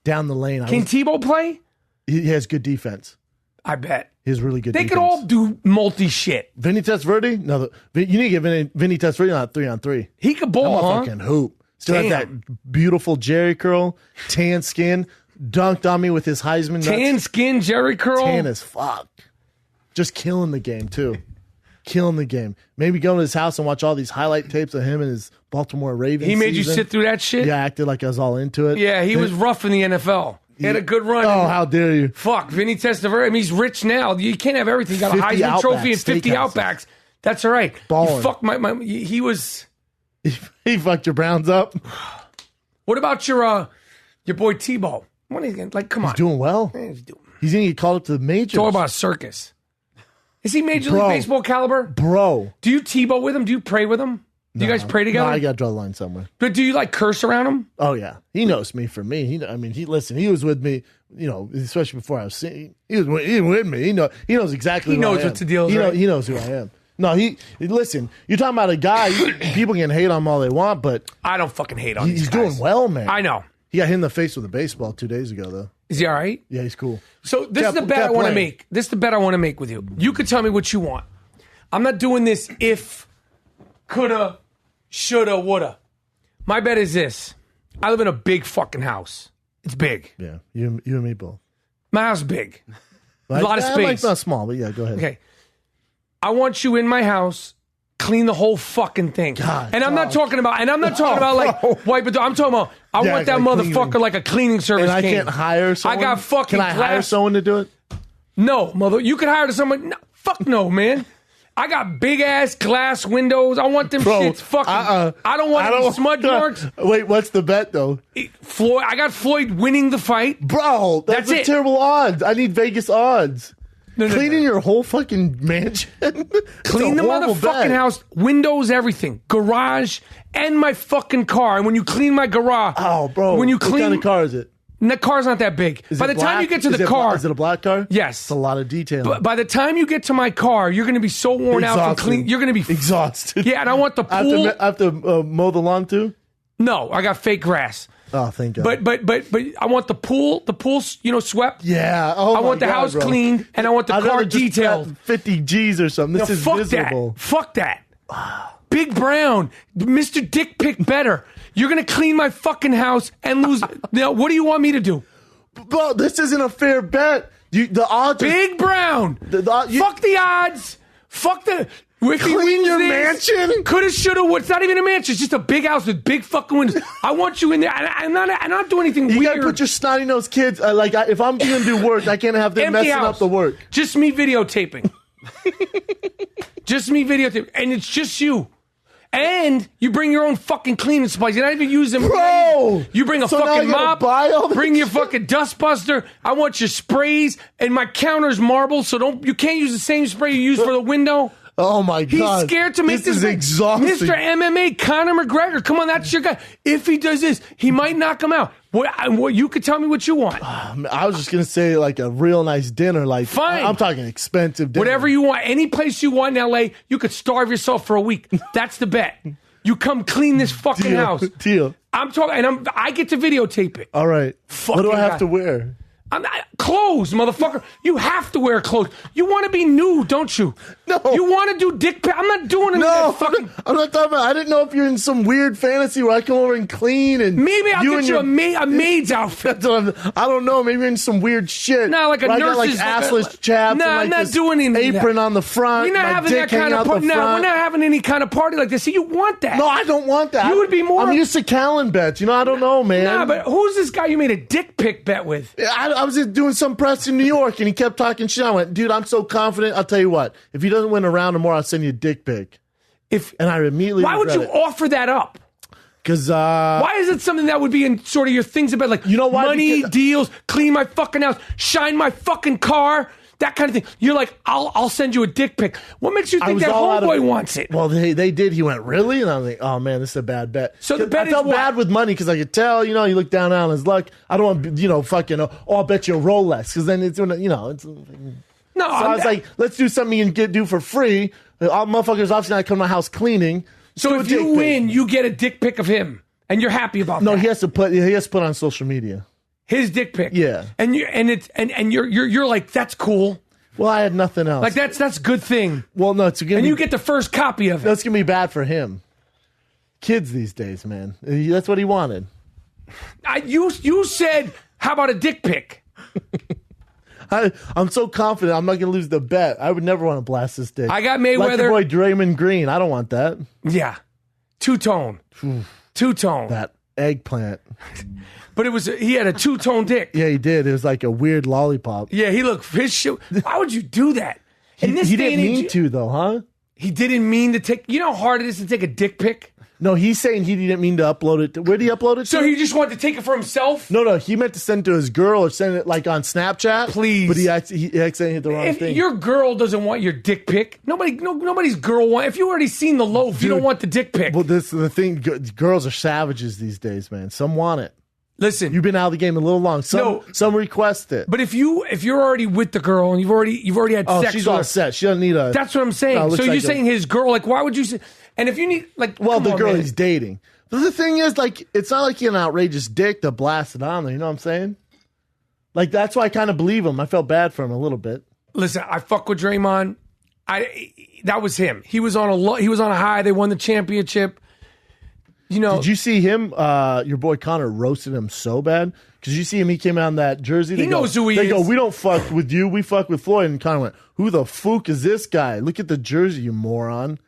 Down the lane. Can Tebow play? He has good defense. I bet. He has really good They defense. could all do multi-shit. Vinny Testaverde? No, you need to get Vinny Testaverde on 3-on-3. He could ball, huh? Fucking hoop. Still has Damn. that beautiful Jerry curl, tan skin, dunked on me with his Heisman nuts. Tan skin, Jerry curl. Tan as fuck. Just killing the game, too. Killing the game. Maybe go to his house and watch all these highlight tapes of him and his Baltimore Ravens He made season. you sit through that shit? Yeah, I acted like I was all into it. Yeah, he was rough in the NFL. He had a good run. Oh, how dare you. Fuck, Vinny Testaverde. I mean, he's rich now. You can't have everything. You got a 50 Heisman Trophy and 50 Steakhouses. Outbacks. That's all right. Ballin'. You fuck he was... He fucked your Browns up. What about your boy Tebow? What is he gonna, like, come on. He's doing well. He's doing... He's going to get called up to the majors. It's all about a circus. Is he Major League Baseball caliber? Bro. Do you Tebow with him? Do you pray with him? Do you guys pray together? No, I got to draw the line somewhere. But do you like curse around him? Oh, yeah. He knows me for me. He was with me, especially before I was seeing. He was with me. He knows exactly He who I knows am. what the deal is, right? He knows who I am. No, listen, you're talking about a guy, people can hate on him all they want, but I don't fucking hate on these he's guys. doing well, man. I know. He got hit in the face with a baseball 2 days ago, though. Is he all right? Yeah, he's cool. So this is the bet I want to make. This is the bet I want to make with you. You could tell me what you want. I'm not doing this if, coulda, shoulda, woulda. My bet is this. I live in a big fucking house. It's big. Yeah, you and me both. My house is big. A lot of space. Like not small, but yeah, go ahead. Okay. I want you in my house, clean the whole fucking thing. God, and I'm not talking about like wipe it. I'm talking about I want that motherfucker cleaning. like a cleaning service. And I came. can't hire someone. I got fucking Can I hire someone to do it? No, mother. You can hire someone. No, fuck no, man. I got big ass glass windows. I want them shits fucking. I don't want any smudge marks. Wait, what's the bet though? Floyd. I got Floyd winning the fight. Bro, that's it. terrible odds. I need Vegas odds. No. Cleaning your whole fucking mansion. Clean the motherfucking house, windows, everything, garage, and my fucking car. And when you clean my garage, bro, when you what clean, kind of car is it? The car's not that big. By the time you get to the car, is it a black car? Yes, it's a lot of detail. But by the time you get to my car, you're going to be so worn out from clean. You're going to be exhausted. Yeah, and I want the pool. I have to mow the lawn too. No, I got fake grass. Oh, thank God. But I want the pool, swept. Yeah. I want the house cleaned, and I want the car detailed. 50 G's or something. This is miserable. Fuck that. Big Brown, Mr. Dick Pick better. You're going to clean my fucking house and lose. Now, what do you want me to do? Bro, this isn't a fair bet. The odds Big Brown. Fuck the odds. Fuck the... Clean your mansion? Coulda, shoulda, woulda. It's not even a mansion. It's just a big house with big fucking windows. I want you in there. I'm not doing anything weird. You gotta put your snotty nosed kids. If I'm gonna do work, I can't have them Empty messing house. up the work. Just me videotaping. Just me videotaping. And it's just you. And you bring your own fucking cleaning supplies. You're not even using them. Bro! You bring a So now fucking I gotta mop. buy all this Bring your shit? fucking dustbuster. I want your sprays. And my counter's marble, so you can't use the same spray you use for the window. Oh my God. He's scared to make this is exhausting. Mr. MMA, Conor McGregor. Come on, that's your guy. If he does this, he might knock him out. What you could tell me what you want. I was just gonna say like a real nice dinner. Like fine. I'm talking expensive dinner. Whatever you want, any place you want in LA, you could starve yourself for a week. That's the bet. You come clean this fucking house. Deal. I'm talking, and I get to videotape it. All right. What do I have to wear? I'm not, clothes, motherfucker. You have to wear clothes. You want to be nude, don't you? No. You want to do dick pic? I'm not doing it. No, Fucking. I'm not talking about. I didn't know if you're in some weird fantasy where I come over and clean and Maybe I'll get you a maid's outfit. I don't know. Maybe you're in some weird shit. No, like a nurse's. Like assless chaps. No, and like I'm not this doing anything. Apron on the front. We're not having that kind of party. No, we're not having any kind of party like this. See, you want that? No, I don't want that. You would be more. I'm used to Callan bets. You know, I don't know, man. Nah, but who's this guy you made a dick pic bet with? I was just doing some press in New York, and he kept talking shit. I went, dude, I'm so confident. I'll tell you what. If he doesn't win a round or more, I'll send you a dick pic. And I immediately why would you offer that up? Because why is it something that would be in sort of your things about like why? Money, deals, clean my fucking house, shine my fucking car, that kind of thing? You're like, I'll send you a dick pic. What makes you think that homeboy wants it? Well, they did. He went, really? And I'm like, oh man, this is a bad bet. So the bet I felt bad with money because I could tell, you look down on his luck. I don't want, fucking, I'll bet you a Rolex because then it's, it's. No, so I was like, let's do something you can do for free. All motherfuckers obviously not come to my house cleaning. So if you win, you get a dick pic of him, and you're happy about that. No, he has to put on social media his dick pic. Yeah, and you're like, that's cool. Well, I had nothing else. Like that's a good thing. Well, no, it's you get the first copy of it. That's gonna be bad for him. Kids these days, man. That's what he wanted. You said, how about a dick pic? I'm so confident I'm not going to lose the bet. I would never want to blast this dick. I got Mayweather. Like your boy Draymond Green. I don't want that. Yeah. Two-tone. Two-tone. That eggplant. But he had a two-tone dick. Yeah, he did. It was like a weird lollipop. Yeah, he looked his shit. Why would you do that? He didn't mean to, though, huh? He didn't mean to take. You know how hard it is to take a dick pic? No, he's saying he didn't mean to upload it. Where did he upload it to? So he just wanted to take it for himself? No, he meant to send it to his girl or send it like on Snapchat. Please. But he accidentally hit the wrong thing. If your girl doesn't want your dick pic, nobody's girl wants. If you already seen the loaf, dude, you don't want the dick pic. Well, this is the thing. Girls are savages these days, man. Some want it. Listen, you've been out of the game a little long. Some request it. But if you're already with the girl and you've already had sex, she's all set. She doesn't need a. That's what I'm saying. So you're saying his girl? Like, why would you say? And if you need, like, well, the girl he's dating. But the thing is, like, it's not like he had an outrageous dick to blast it on there. You know what I'm saying? Like, that's why I kind of believe him. I felt bad for him a little bit. Listen, I fuck with Draymond. That was him. He was on a high. They won the championship. Did you see him? Your boy Conor roasted him so bad because you see him. He came out in that jersey. He knows who he is. They go, we don't fuck with you. We fuck with Floyd. And Conor went, who the fuck is this guy? Look at the jersey, you moron.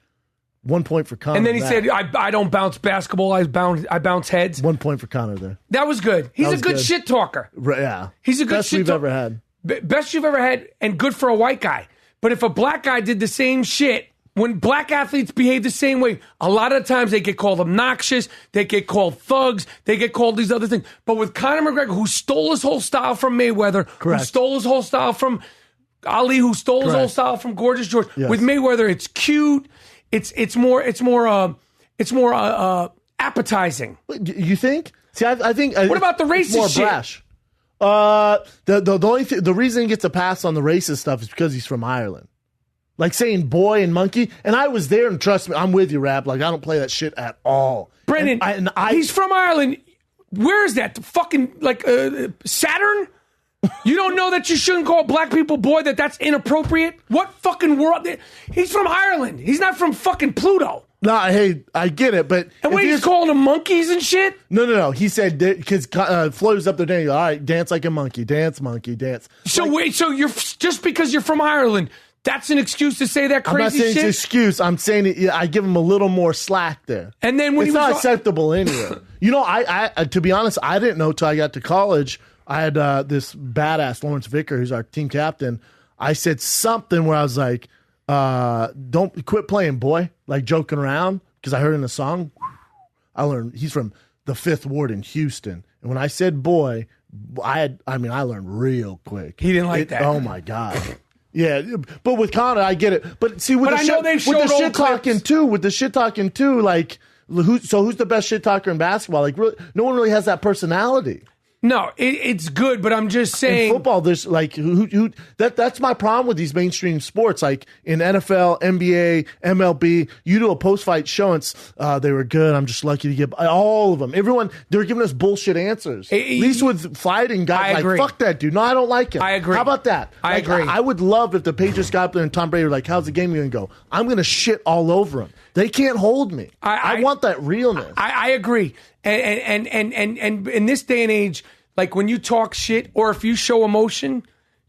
1 point for Conor. And then he said, I don't bounce basketball. I bounce heads. 1 point for Conor there. That was good. He's a good shit talker. Yeah. He's a good best shit we've ever had. Best you've ever had, and good for a white guy. But if a black guy did the same shit, when black athletes behave the same way, a lot of times they get called obnoxious, they get called thugs, they get called these other things. But with Conor McGregor, who stole his whole style from Mayweather, who stole his whole style from Ali, who stole his whole style from Gorgeous George, with Mayweather, it's cute. It's more appetizing. You think? See, I think. What about the racist more shit? Brash. The reason he gets a pass on the racist stuff is because he's from Ireland. Like saying boy and monkey, and I was there, and trust me, I'm with you, Rap. Like I don't play that shit at all. Brendan, he's from Ireland. Where is that? The fucking Saturn? You don't know that you shouldn't call black people boy, that's inappropriate? What fucking world? He's from Ireland. He's not from fucking Pluto. No, hey, I get it, but... And when he's calling them monkeys and shit? No. He said, because Floyd was up there dancing, all right, dance like a monkey, monkey, dance. So wait, so you're just because you're from Ireland, that's an excuse to say that crazy shit? I'm not saying it's an excuse. I'm saying I give him a little more slack there. And then when it's not acceptable anyway. I to be honest, I didn't know till I got to college. I had this badass Lawrence Vicker, who's our team captain. I said something where I was like, don't quit playing, boy, like joking around, because I heard in the song. I learned he's from the 5th Ward in Houston. And when I said boy, I learned real quick. He didn't like that. Oh, my God. Yeah, but with Conor, I get it. But see, with But the I know they've with showed the old shit talking clips. too, like, who's the best shit talker in basketball? Like, really, no one really has that personality. No, it's good, but I'm just saying. In football, there's like that's my problem with these mainstream sports. Like in NFL, NBA, MLB, you do a post-fight show, and they were good. I'm just lucky to get all of them. Everyone, they're giving us bullshit answers. At least with fighting, guys, like, fuck that dude. No, I don't like him. I agree. How about that? I agree. I would love if the Patriots got up there and Tom Brady were like, how's the game going to go? I'm going to shit all over him. They can't hold me. I want that realness. I agree. And in this day and age, like when you talk shit or if you show emotion,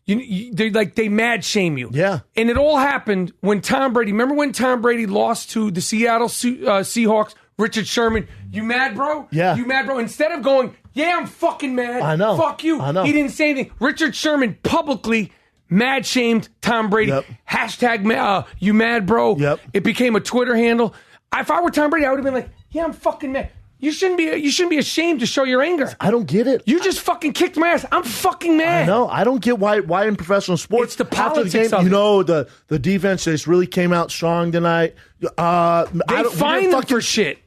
they mad shame you. Yeah. And it all happened when Tom Brady. Remember when Tom Brady lost to the Seattle Seahawks? Richard Sherman, you mad, bro? Yeah. You mad, bro? Instead of going, yeah, I'm fucking mad. I know. Fuck you. I know. He didn't say anything. Richard Sherman publicly mad shamed Tom Brady. Yep. Hashtag you mad, bro. Yep. It became a Twitter handle. If I were Tom Brady, I would have been like, yeah, I'm fucking mad. You shouldn't be ashamed to show your anger. I don't get it. You just fucking kicked my ass. I'm fucking mad. I know. I don't get why in professional sports It's the after the politics game, of you it. know, the defense just really came out strong tonight. They fine them for shit.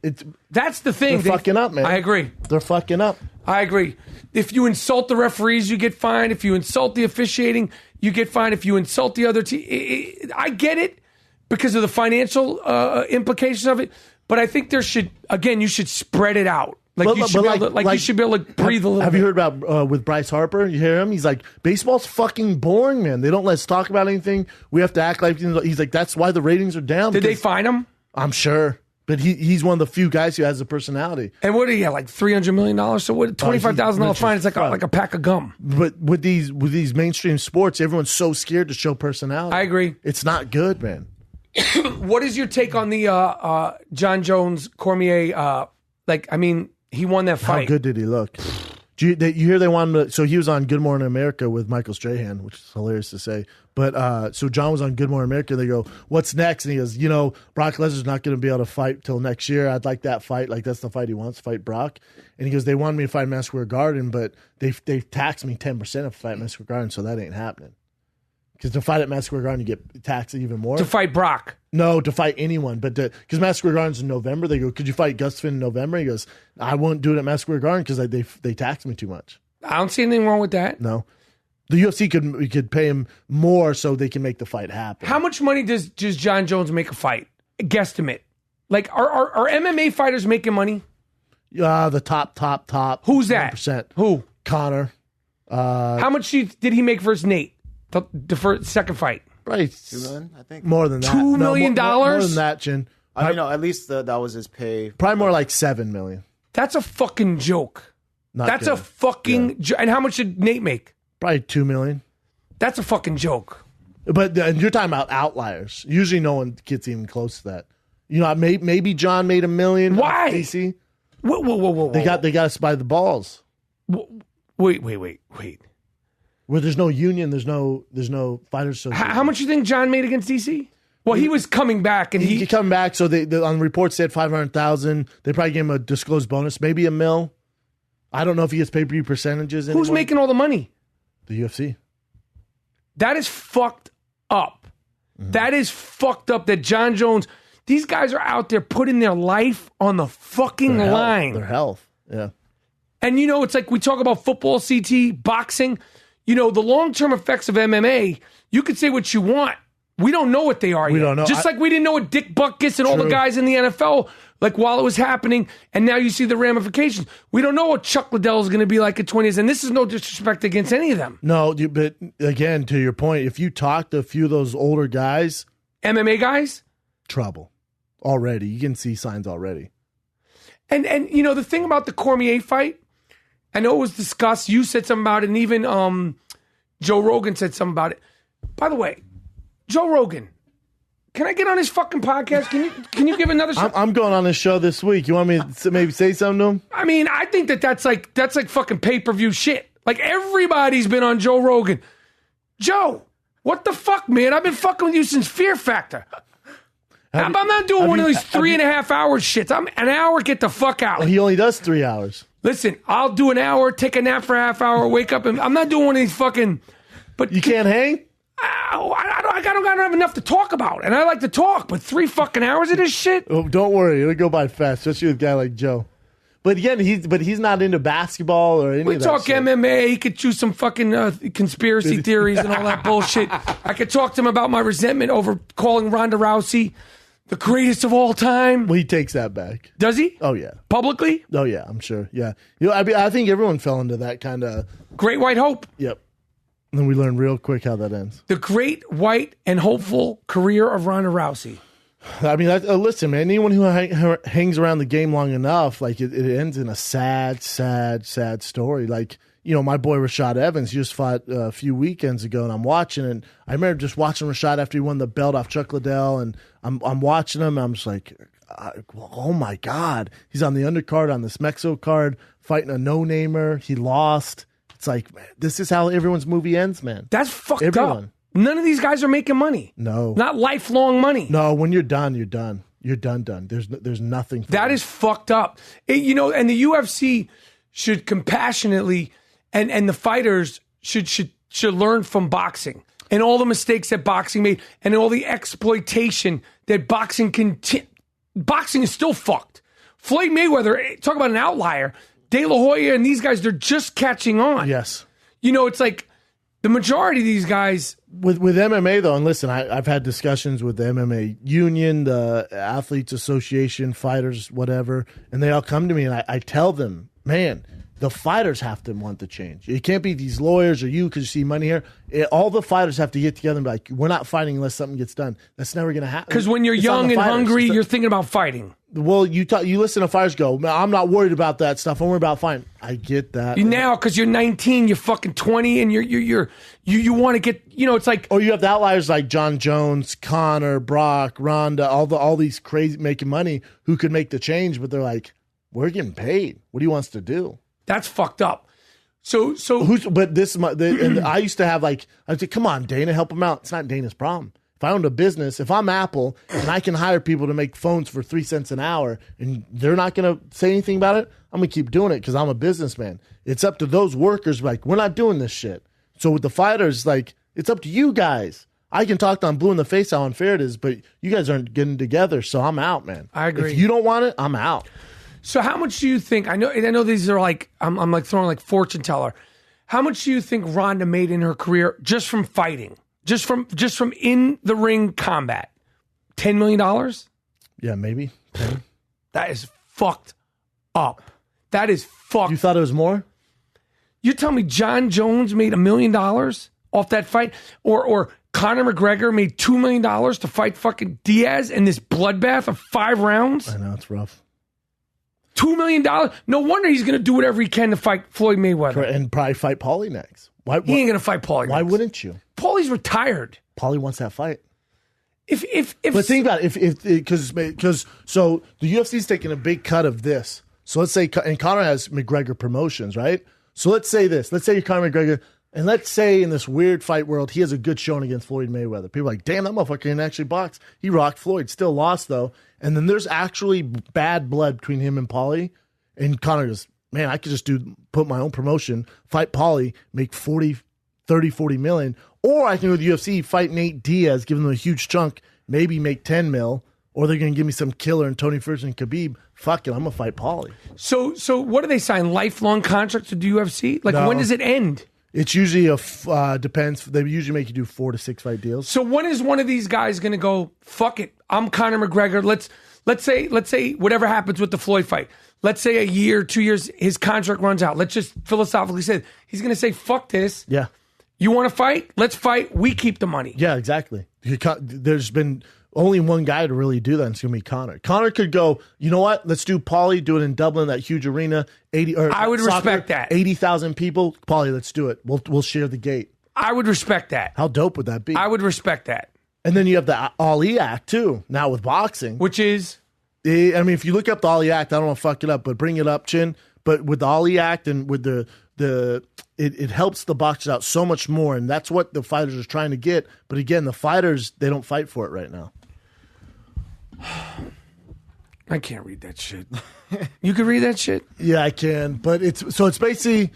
That's the thing. They're fucking up, man. I agree. They're fucking up. I agree. If you insult the referees, you get fined. If you insult the officiating, you get fined. If you insult the other team, I get it because of the financial implications of it. But I think you should spread it out. You should be able to breathe a little bit. Have you heard about with Bryce Harper? You hear him? He's like, baseball's fucking boring, man. They don't let us talk about anything. We have to act like, he's like, that's why the ratings are down. Did they fine him? I'm sure. But he's one of the few guys who has a personality. And what do you get, like $300 million? So what? $25,000 fine? It's like a pack of gum. But with these mainstream sports, everyone's so scared to show personality. I agree. It's not good, man. What is your take on the John Jones Cormier? He won that fight. How good did he look? You hear they wanted him to, so he was on Good Morning America with Michael Strahan, which is hilarious to say. But so John was on Good Morning America. They go, "What's next?" And he goes, Brock Lesnar's not going to be able to fight till next year. I'd like that fight. Like that's the fight he wants, fight Brock. And he goes, "They wanted me to fight Madison Square Garden, but they taxed me 10% if I fight Madison Square Garden, so that ain't happening." Because to fight at Madison Square Garden, you get taxed even more. To fight Brock. No, to fight anyone. But because Madison Square Garden's in November, they go, "Could you fight Gustafsson in November?" He goes, "I won't do it at Madison Square Garden because they tax me too much." I don't see anything wrong with that. No. The UFC could pay him more so they can make the fight happen. How much money does John Jones make a fight? Guesstimate. Like, are MMA fighters making money? The top. Who's that? 1%. Who? Conor. How much did he make versus Nate? The first, second fight? Right. $2 million, I think. More than that. $2 million? More than that, Chin. I mean, no, at least that was his pay. Probably more like $7 million. That's a fucking joke. That's a fucking joke. And how much did Nate make? Probably $2 million. That's a fucking joke. But you're talking about outliers. Usually no one gets even close to that. Maybe John made $1 million. Why? DC. Whoa. They got us by the balls. Wait. Where there's no union, there's no fighters. How much do you think John made against DC? Well, he was coming back, and he coming back. So they on the report said 500,000. They probably gave him a disclosed bonus, maybe $1 million. I don't know if he gets pay-per-view percentages anymore. Who's making all the money? The UFC. That is fucked up. Mm-hmm. That is fucked up that John Jones, these guys are out there putting their life on the fucking line. Their health, yeah. And it's like we talk about football, CT, boxing. The long-term effects of MMA, you could say what you want. We don't know what they are yet. We don't know. Just like we didn't know what Dick Butkus and all the guys in the NFL, like while it was happening, and now you see the ramifications. We don't know what Chuck Liddell is going to be like at 20 years, and this is no disrespect against any of them. No, but again, to your point, if you talk to a few of those older guys. MMA guys? Trouble. Already. You can see signs already. And the thing about the Cormier fight, I know it was discussed. You said something about it, and even Joe Rogan said something about it. By the way, Joe Rogan, can I get on his fucking podcast? Can you give another show? I'm going on this show this week. You want me to maybe say something to him? I mean, I think that's like fucking pay-per-view shit. Like, everybody's been on Joe Rogan. Joe, what the fuck, man? I've been fucking with you since Fear Factor. I'm not doing one of these 3.5 hour shits. I'm an hour, get the fuck out. He only does 3 hours. Listen, I'll do an hour, take a nap for a half hour, wake up, and I'm not doing one of these fucking... But you can't hang? I don't have enough to talk about, and I like to talk, but 3 fucking hours of this shit. Oh, don't worry, it'll go by fast, especially with a guy like Joe. But again, he's not into basketball or any We of that talk shit. MMA. He could choose some fucking conspiracy theories and all that bullshit. I could talk to him about my resentment over calling Ronda Rousey the greatest of all time. Well, he takes that back. Does he? Oh yeah. Publicly? Oh yeah, I'm sure. Yeah. I think everyone fell into that kind of. Great White Hope. Yep. And then we learn real quick how that ends. The great white and hopeful career of Ronda Rousey. I mean, listen, man. Anyone who hangs around the game long enough, like it ends in a sad story. Like, my boy Rashad Evans just fought a few weekends ago, and I'm watching, and I remember just watching Rashad after he won the belt off Chuck Liddell, and I'm watching him, and I'm just like, oh my God, he's on the undercard on this Mexico card fighting a no-namer. He lost. It's like, man, this is how everyone's movie ends, man. That's fucked up. None of these guys are making money. No. Not lifelong money. No, when you're done, you're done. You're done. There's nothing. That is fucked up. And the UFC should compassionately, and the fighters should learn from boxing and all the mistakes that boxing made and all the exploitation that boxing boxing is still fucked. Floyd Mayweather, talk about an outlier. De La Hoya and these guys, they're just catching on. Yes. It's like the majority of these guys. With MMA, though, and listen, I've had discussions with the MMA union, the Athletes Association, fighters, whatever, and they all come to me, and I tell them, man, the fighters have to want the change. It can't be these lawyers or you because you see money here. All the fighters have to get together and be like, we're not fighting unless something gets done. That's never going to happen. Because when you're young and hungry, you're thinking about fighting. Well, you listen to fighters go, I'm not worried about that stuff. I'm worried about fighting. I get that. Now, because you're 19, you're fucking 20, and you want to get, it's like. Or you have the outliers like John Jones, Conor, Brock, Ronda, all these crazy making money who could make the change, but they're like, we're getting paid. What do you want us to do? That's fucked up. So but this and I used to have I'd say, come on, Dana, help him out. It's not Dana's problem. If I owned a business, if I'm Apple and I can hire people to make phones for 3 cents an hour and they're not going to say anything about it, I'm going to keep doing it because I'm a businessman. It's up to those workers, we're not doing this shit. So with the fighters, it's up to you guys. I can talk on blue in the face how unfair it is, but you guys aren't getting together, so I'm out, man. I agree. If you don't want it, I'm out. So how much do you think, I know these are I'm throwing fortune teller. How much do you think Ronda made in her career just from fighting? Just from in the ring combat? $10 million? Yeah, maybe 10. That is fucked up. That is fucked. You thought it was more? You tell me John Jones made $1 million off that fight? Or Conor McGregor made $2 million to fight fucking Diaz in this bloodbath of 5 rounds? I know, it's rough. $2 million? No wonder he's going to do whatever he can to fight Floyd Mayweather. And probably fight Paulie next. He ain't going to fight Paulie Why next. wouldn't you? Paulie's retired. Paulie wants that fight. But think about it. Because so the UFC's taking a big cut of this. So let's say, and Conor has McGregor promotions, right? So let's say this. Let's say you're Conor McGregor, and let's say in this weird fight world, he has a good showing against Floyd Mayweather. People are like, damn, that motherfucker can actually box. He rocked Floyd. Still lost, though. And then there's actually bad blood between him and Paulie. And Conor goes, man, I could just put my own promotion, fight Paulie, make 40 million. Or I can go to the UFC, fight Nate Diaz, give him a huge chunk, maybe make 10 mil. Or they're going to give me some killer and Tony Ferguson and Khabib. Fuck it, I'm going to fight Paulie. So what do they sign? Lifelong contracts with the UFC? No. When does it end? It's usually depends. They usually make you do 4 to 6 fight deals. So when is one of these guys going to go, fuck it, I'm Conor McGregor. Let's say whatever happens with the Floyd fight. Let's say a year, 2 years, his contract runs out. Let's just philosophically say he's going to say, fuck this. Yeah. You want to fight? Let's fight. We keep the money. Yeah, exactly. There's been only one guy to really do that, and it's going to be Conor. Conor could go, you know what? Let's do Paulie, do it in Dublin, that huge arena. I would respect that. 80,000 people. Paulie, let's do it. We'll share the gate. I would respect that. How dope would that be? I would respect that. And then you have the Ali Act, too, now with boxing. Which is? I mean, if you look up the Ali Act, I don't want to fuck it up, but bring it up, Chin. But with the Ali Act and with it helps the boxers out so much more, and that's what the fighters are trying to get. But again, the fighters, they don't fight for it right now. I can't read that shit. You can read that shit? Yeah, I can. But it's basically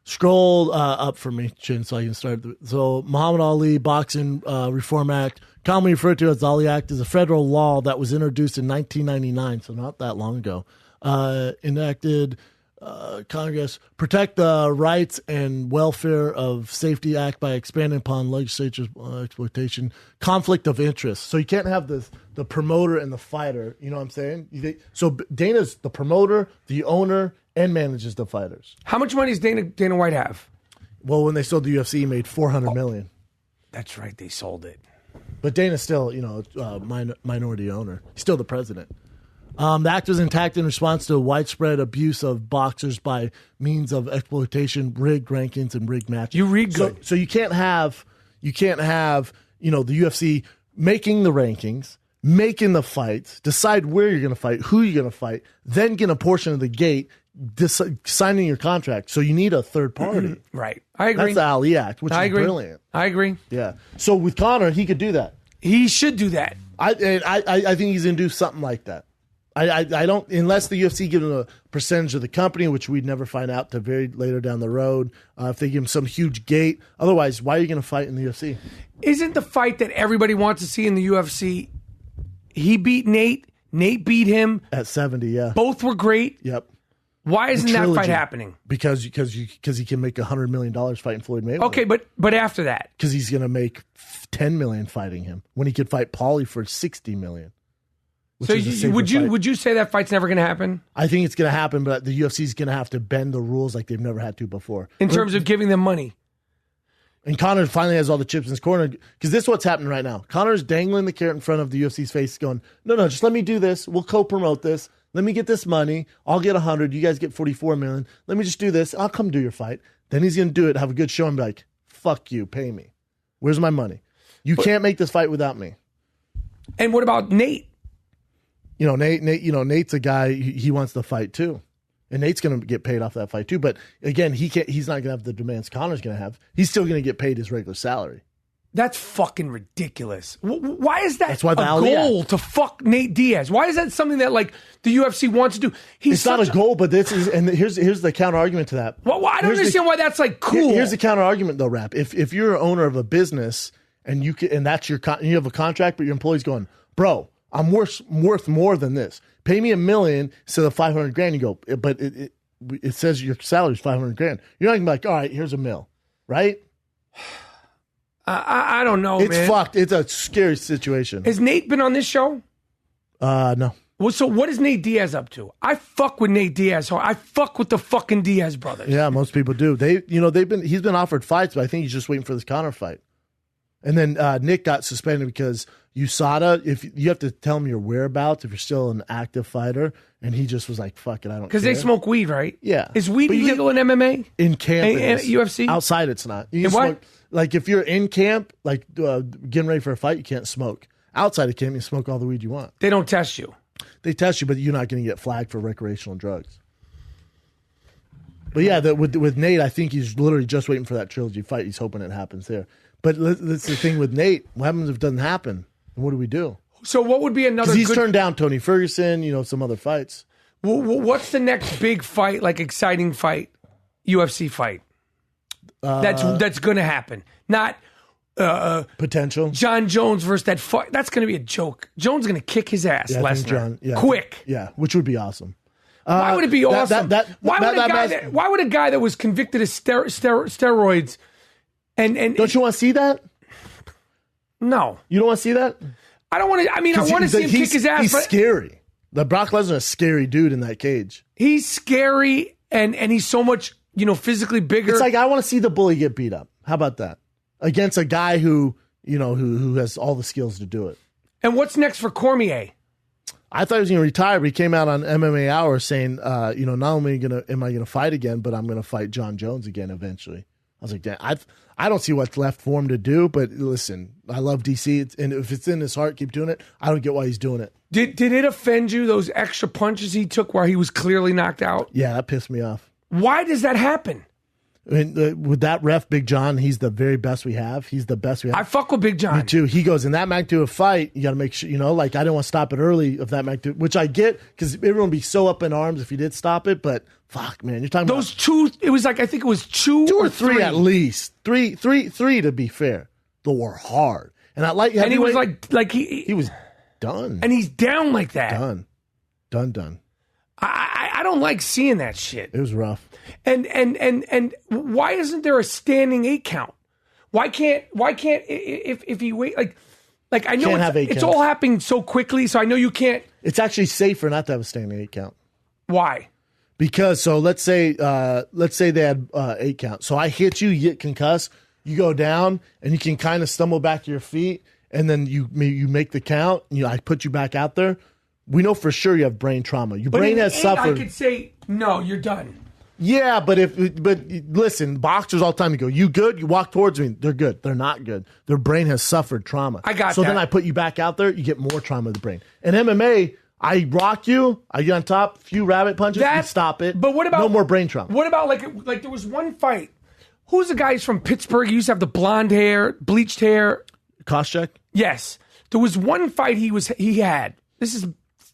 Scroll up for me, Chin, so I can start. So, Muhammad Ali Boxing Reform Act, commonly referred to as the Ali Act, is a federal law that was introduced in 1999, so not that long ago. Enacted Congress, protect the rights and welfare of Safety Act by expanding upon legislature's exploitation, conflict of interest. So you can't have the promoter and the fighter. You know what I'm saying? So Dana's the promoter, the owner, and manages the fighters. How much money does Dana White have? Well, when they sold the UFC, he made $400 million. That's right, they sold it. But Dana's still, minority owner. He's still the president. The act was enacted in response to widespread abuse of boxers by means of exploitation, rigged rankings, and rigged matches. You read good. So you can't have, the UFC making the rankings, making the fights, decide where you're going to fight, who you're going to fight, then get a portion of the gate, signing your contract. So you need a third party. Right. I agree. That's the Ali Act, which is brilliant. I agree. Yeah. So with Conor, he could do that. He should do that. I think he's going to do something like that. I don't, unless the UFC gives him a percentage of the company, which we'd never find out till very later down the road. If they give him some huge gate, otherwise, why are you going to fight in the UFC? Isn't the fight that everybody wants to see in the UFC? He beat Nate. Nate beat him At 70. Yeah. Both were great. Yep. Why isn't that fight happening? Because he can make $100 million fighting Floyd Mayweather. Okay, but after that, because he's going to make $10 million fighting him when he could fight Paulie for $60 million. So would you say that fight's never going to happen? I think it's going to happen, but the UFC is going to have to bend the rules like they've never had to before. In terms of giving them money. And Conor finally has all the chips in his corner, because this is what's happening right now. Conor's dangling the carrot in front of the UFC's face going, no, just let me do this. We'll co-promote this. Let me get this money. I'll get 100. You guys get 44 million. Let me just do this. I'll come do your fight. Then he's going to do it, have a good show, and be like, fuck you, pay me. Where's my money? You can't make this fight without me. And what about Nate? Nate's a guy, he wants to fight too. And Nate's going to get paid off that fight too. But again, he's not going to have the demands Conor's going to have. He's still going to get paid his regular salary. That's fucking ridiculous. Why is that That's why the a goal to fuck Nate Diaz? Why is that something that like the UFC wants to do? It's not a goal, but this is, and here's the counter argument to that. Well, I don't understand why that's like cool. Here's the counter argument though, Rap. If you're an owner of a business and you that's you have a contract, but your employee's going, bro, I'm worth more than this. Pay me $1 million instead of $500,000. You go, but it says your salary's $500,000. You're not gonna be like, all right, here's $1 million, right? I don't know, it's man. It's fucked. It's a scary situation. Has Nate been on this show? No. Well, so what is Nate Diaz up to? I fuck with Nate Diaz. I fuck with the fucking Diaz brothers. Yeah, most people do. He's been offered fights, but I think he's just waiting for this Conor fight. And then Nick got suspended because USADA, if you have to tell him your whereabouts if you're still an active fighter, and he just was like, "Fuck it, I don't." Because they smoke weed, right? Yeah. Is weed illegal in MMA? In camp, and UFC. Outside, it's not. You can smoke, like if you're in camp, like getting ready for a fight, you can't smoke. Outside of camp, you smoke all the weed you want. They don't test you. They test you, but you're not going to get flagged for recreational drugs. But yeah, with Nate, I think he's literally just waiting for that trilogy fight. He's hoping it happens there. But that's the thing with Nate. What happens if it doesn't happen? And what do we do? So what would be another? Because he's turned down Tony Ferguson, some other fights. What's the next big fight, like exciting fight, UFC fight? That's going to happen. Not potential. John Jones versus that fight. That's going to be a joke. Jones is going to kick his ass. Yeah, Lesnar. Quick. Yeah, which would be awesome. Why would it be awesome? Why would a guy that was convicted of steroids and don't you want to see that? No, you don't want to see that. I don't want to. I mean, I want to see him kick his ass. He's scary. The Brock Lesnar is a scary dude in that cage. He's scary, and he's so much physically bigger. It's like I want to see the bully get beat up. How about that against a guy who has all the skills to do it? And what's next for Cormier? I thought he was going to retire, but he came out on MMA Hour saying, not only am I going to fight again, but I'm going to fight John Jones again eventually. I was like, damn, I don't see what's left for him to do, but listen, I love DC, and if it's in his heart, keep doing it. I don't get why he's doing it. Did it offend you, those extra punches he took where he was clearly knocked out? Yeah, that pissed me off. Why does that happen? I mean, with that ref, Big John, he's the very best we have. He's the best we have. I fuck with Big John. Me too. He goes, in that magnitude of fight, you got to make sure, like, I didn't want to stop it early of that magnitude, which I get, because everyone would be so up in arms if you did stop it, but fuck, man, you're talking Those about two, it was like, I think it was two or or three at least. Three to be fair. They were hard. And I like, And he was like he was done. and he's down like that. Done. I don't like seeing that shit. It was rough. And why isn't there a standing 8 count? Why can't if he wait like I know Can't have 8 it's counts. all happening so quickly, so I know you can't. It's actually safer not to have a standing 8 count. Why? Because so let's say they had 8 count. So I hit you, get concussed, you go down, and you can kind of stumble back to your feet, and then you make the count. I put you back out there. We know for sure you have brain trauma. Your brain has suffered. I could say no, you're done. Yeah, but listen, boxers all the time, you go, you good? You walk towards me, they're good. They're not good. Their brain has suffered trauma. I got so that. then I put you back out there, you get more trauma of the brain. In MMA, I rock you, I get on top, few rabbit punches, you stop it. But what about no more brain trauma? What about like there was one fight? Who's the guy who's from Pittsburgh? He used to have the blonde hair, bleached hair. Koscheck? Yes. There was one fight he had. This is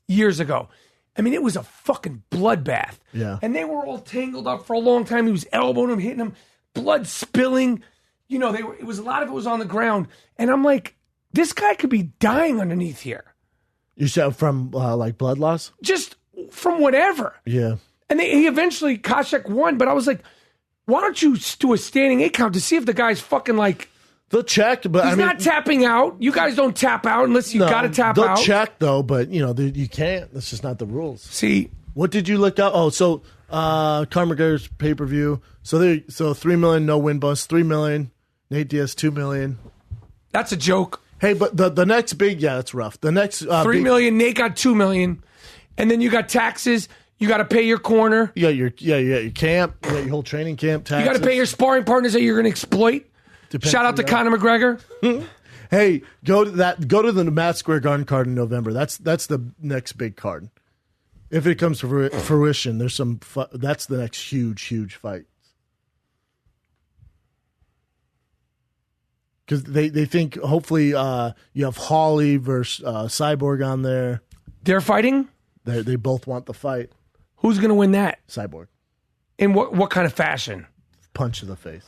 years ago. I mean, it was a fucking bloodbath. Yeah. And they were all tangled up for a long time. He was elbowing him, hitting him, blood spilling. A lot of it was on the ground. And I'm like, this guy could be dying underneath here. You said from like blood loss? Just from whatever. Yeah. And he eventually, Koscheck won, but I was like, why don't you do a standing 8 count to see if the guy's fucking like... They'll check, but He's not tapping out. You guys don't tap out unless you got to tap out. They'll check, though, but, you can't. That's just not the rules. See. What did you look up? Oh, so Conor McGregor's pay-per-view. So $3 million, no win bonus. $3 million. Nate Diaz, $2 million. That's a joke. Hey, but the next big, that's rough. The next $3 million, Nate got $2 million. And then you got taxes. You got to pay your corner. You got your camp. You got your whole training camp. Taxes. You got to pay your sparring partners that you're going to exploit. Depends Shout out to Conor McGregor. Hey, go to the Madison Square Garden card in November. That's the next big card. If it comes to fruition, there's some. That's the next huge fight. Because they think hopefully you have Hawley versus Cyborg on there. They're fighting? They both want the fight. Who's going to win that? Cyborg. In what kind of fashion? Punch to the face.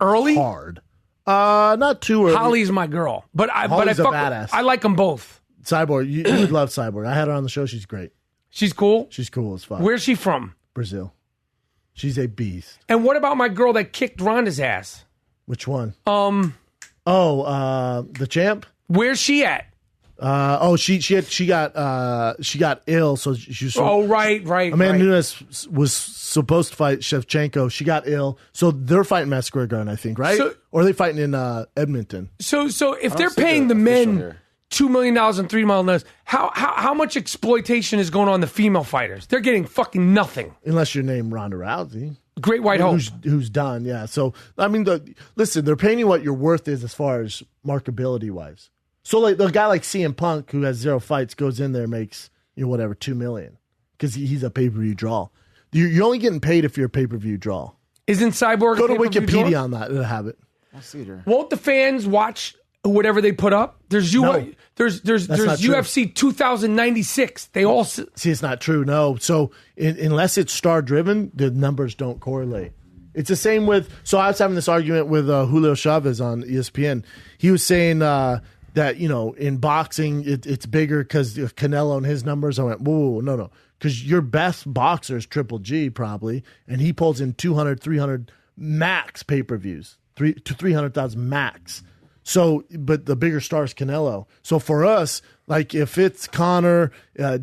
Early? Hard. Not too early. Holly's my girl. But I Holly's a fuck badass. I like them both. Cyborg, you would love Cyborg. I had her on the show. She's great. She's cool? She's cool as fuck. Where's she from? Brazil. She's a beast. And what about my girl that kicked Ronda's ass? Which one? The champ? Where's she at? She got ill, so she was. Right. Amanda Nunes was supposed to fight Shevchenko. She got ill, so they're fighting Madison Square Garden, I think, right? Or are they fighting in Edmonton? So if they're paying the men $2 million and $3 million, how much exploitation is going on the female fighters? They're getting fucking nothing. Unless you're named Ronda Rousey. Great White Hope. Who's done, yeah. So, I mean, listen, they're paying you what your worth is as far as marketability-wise. So, like, the guy like CM Punk, who has 0 fights, goes in there, makes, $2 million. Because he's a pay-per-view draw. You're only getting paid if you're a pay-per-view draw. Isn't Cyborg Go a to pay-per-view Wikipedia draw? on that. It'll have it. I see there. Won't the fans watch whatever they put up? There's No. there's not true. UFC 2096. They all See, it's not true. No. So unless it's star driven, the numbers don't correlate. It's the same with. So I was having this argument with Julio Chavez on ESPN. He was saying that in boxing it's bigger because of Canelo and his numbers. I went, whoa, no, because your best boxer is Triple G probably, and he pulls in 200, 300 max pay per views, 300,000 max. So, but the bigger star is Canelo. So for us, like if it's Conor,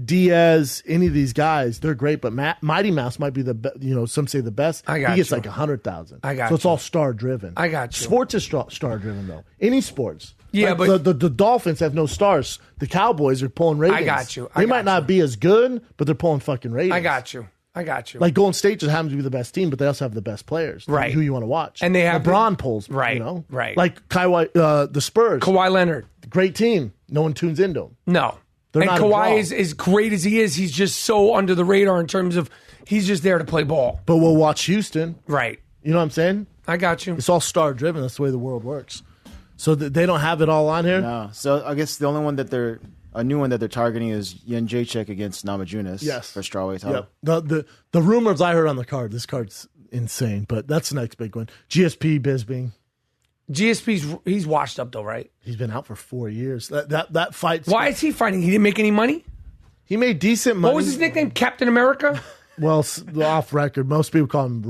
Diaz, any of these guys, they're great. But Mighty Mouse might be some say the best. I got he gets you. like 100,000. I got So it's you. all star driven. I got you. Sports is star driven though. Any sports. Yeah, like but the Dolphins have no stars. The Cowboys are pulling ratings. I got you. They might not be as good, but they're pulling fucking ratings. I got you. Like Golden State just happens to be the best team, but they also have the best players. Right. Who you want to watch. And they have LeBron pulls. Right. Right. Like the Spurs. Kawhi Leonard. Great team. No one tunes into them. No. They're And not a draw. Kawhi is as great as he is. He's just so under the radar in terms of he's just there to play ball. But we'll watch Houston. Right. You know what I'm saying? I got you. It's all star driven. That's the way the world works. So they don't have it all on here. No. So I guess the only one that a new one that they're targeting is Jan Jacek against Namajunas. Yes. For strawweight title. Yep. The rumors I heard on the card. This card's insane, but that's the next big one. GSP Bisping. He's washed up though, right? He's been out for 4 years. That fight. Why is he fighting? He didn't make any money? He made decent money. What was his nickname? Captain America? Well, off record, most people call him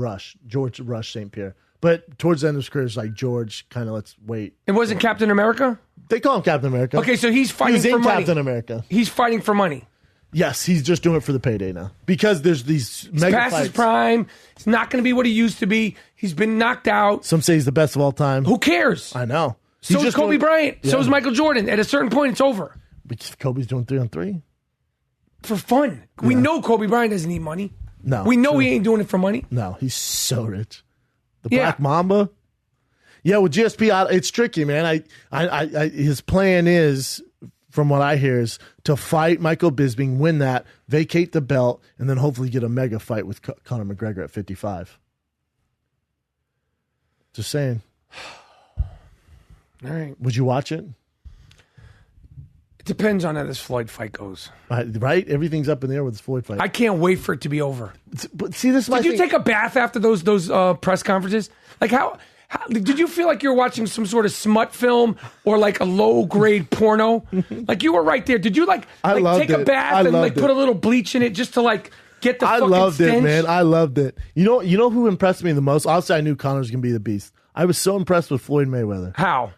George Rush St. Pierre. But towards the end of his career, it's like George, kind of let's wait. It wasn't Captain America? They call him Captain America. Okay, so he's fighting He's for in money. Captain America. He's fighting for money. Yes, he's just doing it for the payday now. Because there's these mega Past fights. his prime. It's not going to be what he used to be. He's been knocked out. Some say he's the best of all time. Who cares? I know. So is Kobe Bryant. So is Michael Jordan. At a certain point, it's over. Because Kobe's doing 3-on-3. For fun. We know Kobe Bryant doesn't need money. No. We know true. he ain't doing it for money. No, he's so rich. The Yeah. Black Mamba. Yeah, with GSP, it's tricky, man. His plan is, from what I hear, is to fight Michael Bisping, win that, vacate the belt, and then hopefully get a mega fight with Conor McGregor at 55. Just saying. All right. Would you watch it? It depends on how this Floyd fight goes. Right? Everything's up in the air with this Floyd fight. I can't wait for it to be over. But see, this is my Did you thing. take a bath after those press conferences? Like how did you feel like you were watching some sort of smut film or like a low grade porno? Like you were right there. Did you like loved take a it. bath I and loved put it. a little bleach in it just to like get the I fucking loved stench? it, man. I loved it. You know who impressed me the most? Obviously, I knew Conor was going to be the beast. I was so impressed with Floyd Mayweather. How?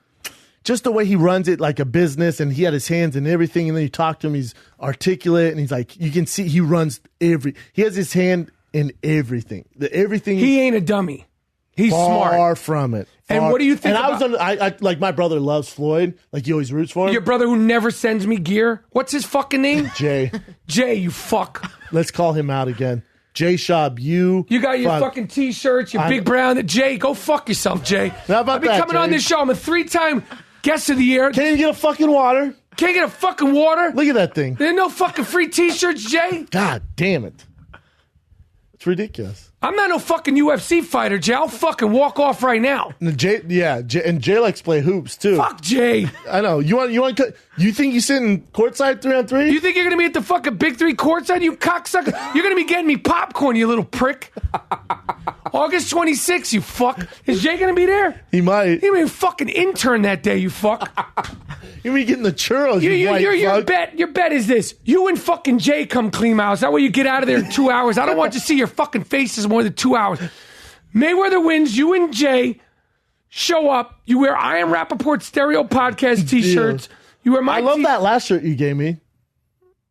Just the way he runs it like a business, and he had his hands in everything, and then you talk to him, he's articulate, and he's like, you can see he runs he has his hand in everything. Everything. He ain't a dummy. He's far smart. from it. And Far- what do you think And about- I like my brother loves Floyd. Like he always roots for him. Your brother who never sends me gear. What's his fucking name? Jay. Jay, you fuck. Let's call him out again. Jay Schaub, you You got your fucking t-shirts, your big brown. Jay, go fuck yourself, Jay. How about I've been that, coming on Jay? this show. I'm a 3-time guest of the year. Can't even get a fucking water. Can't get a fucking water. Look at that thing. There's no fucking free t-shirts, Jay. God damn it. It's ridiculous. I'm not no fucking UFC fighter, Jay. I'll fucking walk off right now. And Jay likes to play hoops too. Fuck Jay. I know. You think you sitting courtside 3-on-3? You think you're gonna be at the fucking Big 3 courtside, you cocksucker? You're gonna be getting me popcorn, you little prick. August 26th, you fuck. Is Jay gonna be there? He might. He's gonna be a fucking intern that day, you fuck. You mean getting the churros? You white fuck. Your bet is this. You and fucking Jay come clean house. That way you get out of there in 2 hours. I don't want to see your fucking faces more than 2 hours. Mayweather wins. You and Jay show up. You wear I Am Rapaport Stereo Podcast t-shirts. You wear my I love that last shirt you gave me.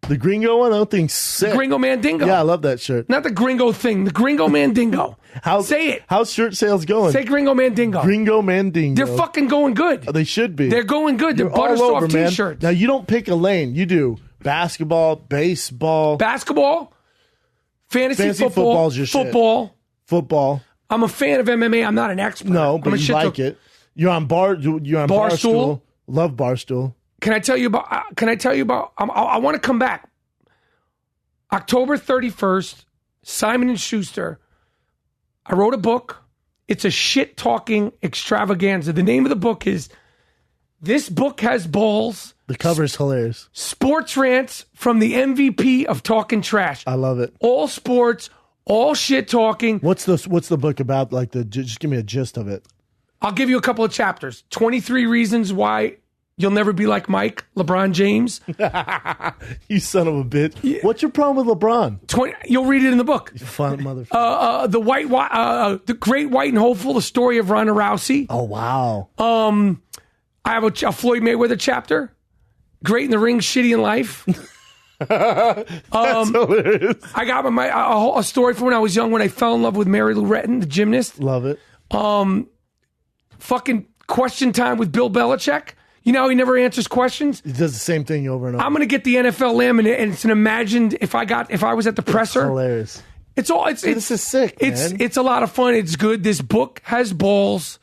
The Gringo one. I don't think sick. Gringo Mandingo. Yeah, I love that shirt. Not the Gringo thing. The Gringo Mandingo. Say it. How's shirt sales going? Say Gringo Mandingo. Gringo Mandingo. They're fucking going good. They should be. They're going good. They're You're all butter over, soft man. t-shirts. Now you don't pick a lane. You do basketball, baseball, Basketball, fantasy Fantasy football, football's your shit. football. I'm a fan of MMA. I'm not an expert. No, I'm but a you shit like talk- it. You're on Barstool. Love Barstool. Can I tell you about? I want to come back. October 31st, Simon & Schuster. I wrote a book. It's a shit talking extravaganza. The name of the book is This Book Has Balls. The cover is hilarious. Sports rants from the MVP of talking trash. I love it. All sports, all shit talking. What's the book about? Like just give me a gist of it. I'll give you a couple of chapters. 23 reasons why you'll never be like Mike, LeBron James. You son of a bitch. Yeah. What's your problem with LeBron? You'll read it in the book. You fun motherfucker. The Great White and Hopeful, the story of Ronda Rousey. Oh, wow. I have a Floyd Mayweather chapter. Great in the ring, shitty in life. That's hilarious. I got a story from when I was young when I fell in love with Mary Lou Retton, the gymnast. Love it. Fucking question time with Bill Belichick. You know how he never answers questions? He does the same thing over and over. I'm going to get the NFL laminate, and it's an imagined if I was at the presser. Hilarious. This is sick, man. It's a lot of fun. It's good. This book has balls.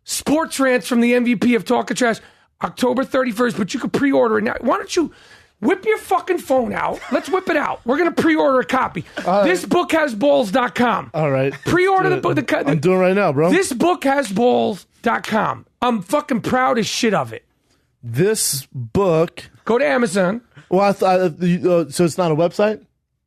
Sports rants from the MVP of Talking Trash, October 31st, but you can pre-order it now. Why don't you Whip your fucking phone out. Let's whip it out. We're going to pre-order a copy. Thisbookhasballs.com. All right. Pre-order the book. I'm doing it right now, bro. Thisbookhasballs.com. I'm fucking proud as shit of it. This book. Go to Amazon. Well, I thought, so it's not a website?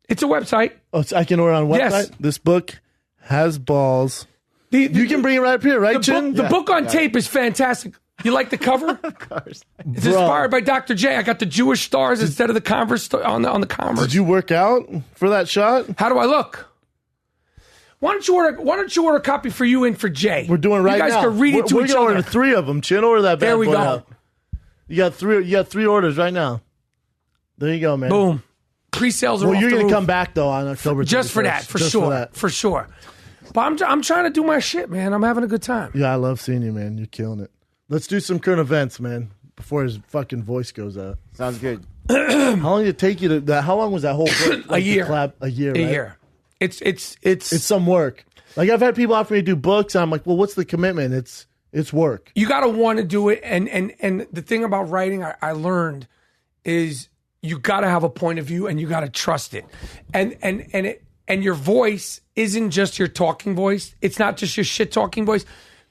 It's a website. Oh, so I can order on a website? Yes. This book has balls. You can bring it right up here, right, Chin? The book on tape is fantastic. You like the cover? Of course. It's inspired by Dr. J. I got the Jewish stars instead of the Converse on the Converse. Did you work out for that shot? How do I look? Why don't you order a copy for you and for Jay? We're doing it right now. You guys can read it to We're each gonna other. order 3 of them. Chin, order that bad There we boy go. out. You got 3 orders right now. There you go, man. Boom. Pre-sales are off You're the going roof. to come back, though, on October 31st. Just for that, for Just sure. For that. For sure. But I'm trying to do my shit, man. I'm having a good time. Yeah, I love seeing you, man. You're killing it. Let's do some current events, man, before his fucking voice goes out. Sounds good. How long did it take you to that? How long was that whole break? A year. A year, right? A year. It's some work. Like, I've had people offer me to do books, and I'm like, well, what's the commitment? It's work. You got to want to do it. And the thing about writing I learned is you got to have a point of view and you got to trust it. And your voice isn't just your talking voice. It's not just your shit talking voice.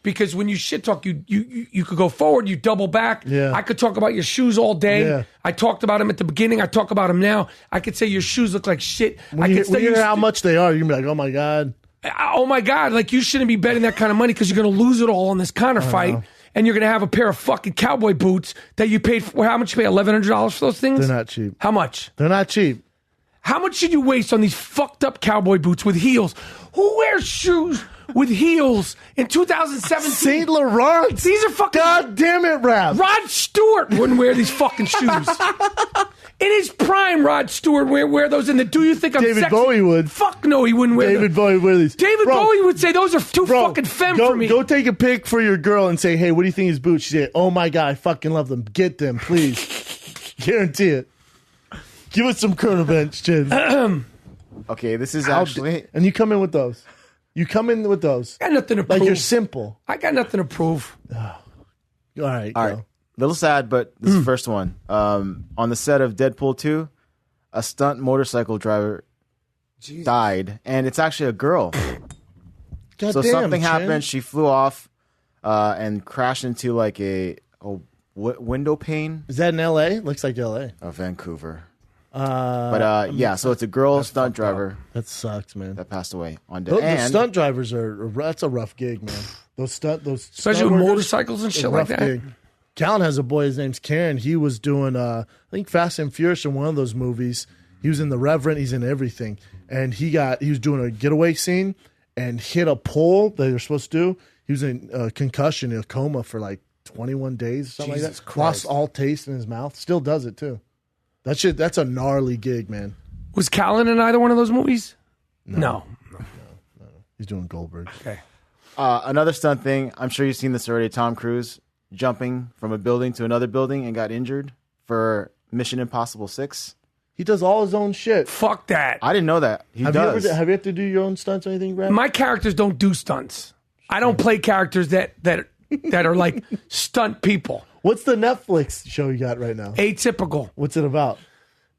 Because when you shit talk, you could go forward, you double back. Yeah. I could talk about your shoes all day. Yeah. I talked about them at the beginning. I talk about them now. I could say your shoes look like shit. When you hear how much they are, you're going to be like, oh, my God. Oh my God, like you shouldn't be betting that kind of money because you're going to lose it all on this Conor fight. And you're going to have a pair of fucking cowboy boots that you paid for. How much you pay? $1,100 for those things? They're not cheap. How much? They're not cheap. How much should you waste on these fucked up cowboy boots with heels? Who wears shoes with heels in 2017? St. Laurent. These are fucking... God damn it, Rap. Rod Stewart wouldn't wear these fucking shoes. In his prime, Rod Stewart wear those in the Do You Think I'm David Sexy? Bowie would. Fuck no, he wouldn't wear David Bowie would wear these. David Bowie would say those are too fucking femme for me. Go take a pic for your girl and say, hey, what do you think of his boots? She say, oh my God, I fucking love them. Get them, please. Guarantee it. Give us some current events, Chin. Okay, this is actually... And you come in with those. You come in with those. I got nothing to prove. Like you're simple. I got nothing to prove. All right. All right. Little sad, but this is the first one. On the set of Deadpool 2, a stunt motorcycle driver died, and it's actually a girl. God So damn, something Chin. happened. She flew off and crashed into like a window pane Is that in L.A.? Looks like L.A. of Vancouver. Yeah, so it's a girl stunt driver That sucks, man. that passed away on Those and stunt drivers that's a rough gig, man. Those Especially stunt with workers, motorcycles and a shit like rough that. gig. Callan has a boy, his name's Karen. He was doing I think Fast and Furious in one of those movies. He was in The Reverend, he's in everything. And he was doing a getaway scene and hit a pole that they were supposed to do. He was in concussion, in a coma for like 21 days or something Jesus like that. Christ. Lost all taste in his mouth. Still does it too. That's a gnarly gig, man. Was Callan in either one of those movies? No. He's doing Goldberg. Okay. another stunt thing. I'm sure you've seen this already. Tom Cruise jumping from a building to another building and got injured for Mission Impossible 6. He does all his own shit. Fuck that. I didn't know that. He Have does. you have you had to do your own stunts or anything, Brad? My characters don't do stunts. I don't play characters that are like stunt people. What's the Netflix show you got right now? Atypical. What's it about?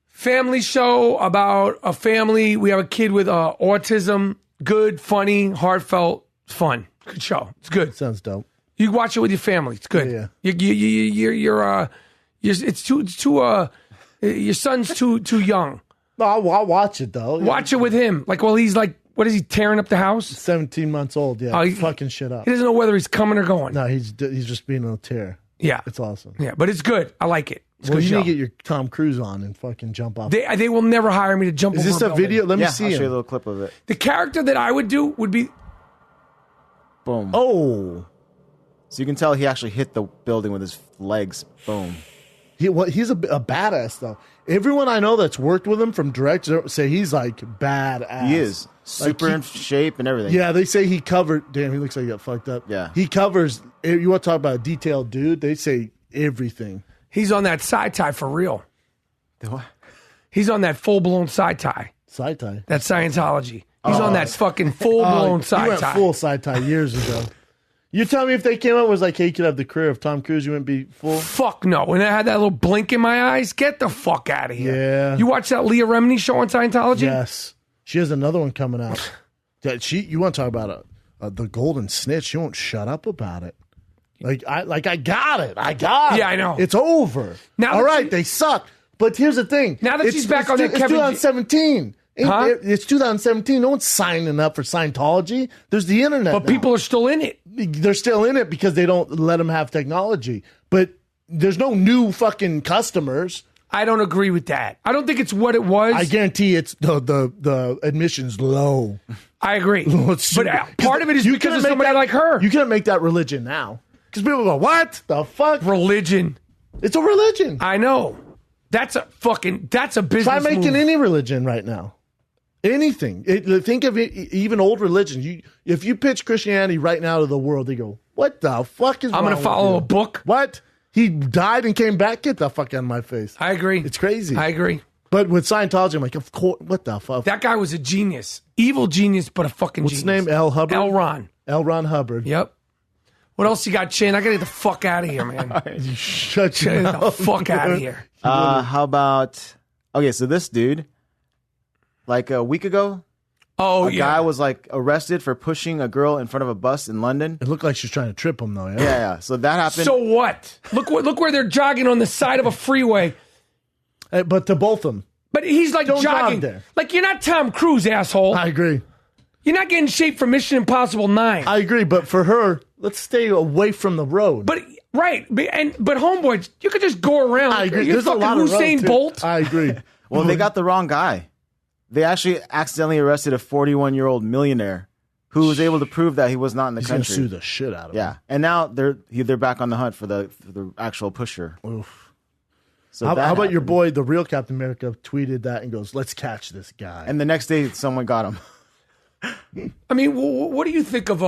Family show about a family. We have a kid with autism. Good, funny, heartfelt, fun. Good show. It's good. Sounds dope. You watch it with your family. It's good. Yeah. Your son's too young. No, I'll watch it though. Watch it with him. Like, well, he's like, what is he tearing up the house? 17 months old. Yeah, Oh, fucking shit up. He doesn't know whether he's coming or going. No, he's just being a tear. Yeah, It's awesome. yeah, but it's good. I like it. It's a Well, good you show. need to get your Tom Cruise on and fucking jump off. They will never hire me to jump. Is over this a building. video? Let me Yeah, see I'll show you a him. little clip of it. The character that I would do would be Boom. Oh, So you can tell he actually hit the building with his legs. Boom. he's a badass though. Everyone I know that's worked with him from direct say he's like badass. He is super in shape and everything. Yeah, they say he covered. Damn, he looks like he got fucked up. Yeah. He covers. You want to talk about a detailed dude? They say everything. he's on that side tie for real. The what? He's on that full blown side tie. Side tie. That's Scientology. He's on that fucking full blown He side went tie. full side tie years ago. You tell me if they came out and was like, hey, you could have the career of Tom Cruise, you wouldn't be full? Fuck no. And I had that little blink in my eyes. Get the fuck out of here. Yeah. You watch that Leah Remini show on Scientology? Yes. She has another one coming out. You want to talk about the golden snitch? She won't shut up about it. I got it. Yeah, I know. It's over. Now all right, they suck. But here's the thing. Now that she's back on that It's Kevin... 2017. Huh? It's 2017. No one's signing up for Scientology. There's the internet. But people are still in it. They're still in it because they don't let them have technology. But there's no new fucking customers. I don't agree with that. I don't think it's what it was. I guarantee it's the admission's low. I agree. But part of it is because of somebody like her. You can't make that religion now. Because people go, what the fuck? Religion. It's a religion. I know. That's a business Try making move. any religion right now. Anything. Think of it, even old religions. If you pitch Christianity right now to the world, they go, what the fuck is wrong I'm going to follow a book. What? He died and came back? Get the fuck out of my face. I agree. It's crazy. I agree. But with Scientology, I'm like, of course, what the fuck? That guy was a genius. Evil genius, but a fucking What's genius. his name? L. Hubbard? L. Ron. L. Ron Hubbard. Yep. What else you got, Chin? I got to get the fuck out of here, man. You shut your Get the mouth. fuck out of here. How about... Okay, so this dude, like a week ago, Oh, a yeah. guy was like arrested for pushing a girl in front of a bus in London. It looked like she's trying to trip him, though. Yeah. So that happened. So what? Look where they're jogging on the side of a freeway. But to both of them. But he's like Don't jog jogging. there. Like, you're not Tom Cruise, asshole. I agree. You're not getting shape for Mission Impossible 9. I agree. But for her, let's stay away from the road. But homeboy, you could just go around. I agree. You're There's a fucking lot of road, Usain too. Bolt. I agree. Well, they got the wrong guy. They actually accidentally arrested a 41-year-old millionaire who was able to prove that he was not in the He's going to country. sue the shit out of him. Yeah, and now they're back on the hunt for the actual pusher. Oof. So How that about your happened. boy, the real Captain America, tweeted that and goes, let's catch this guy. And the next day, someone got him. I mean, what do you think of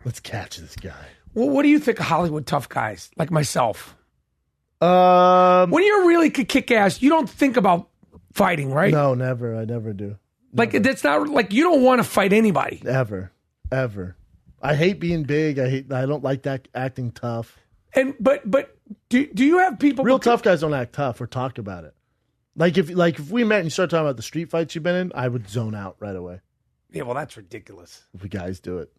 Let's catch this guy. what do you think of Hollywood tough guys like myself? When When you're really kick ass, you don't think about fighting, right? No, never. I never do. Like that's not like you don't want to fight anybody. Ever. I hate being big. I don't like that acting tough. And but do you have people Real tough guys don't act tough or talk about it. Like if we met and you start talking about the street fights you've been in, I would zone out right away. Yeah, well, that's ridiculous. If we guys do it.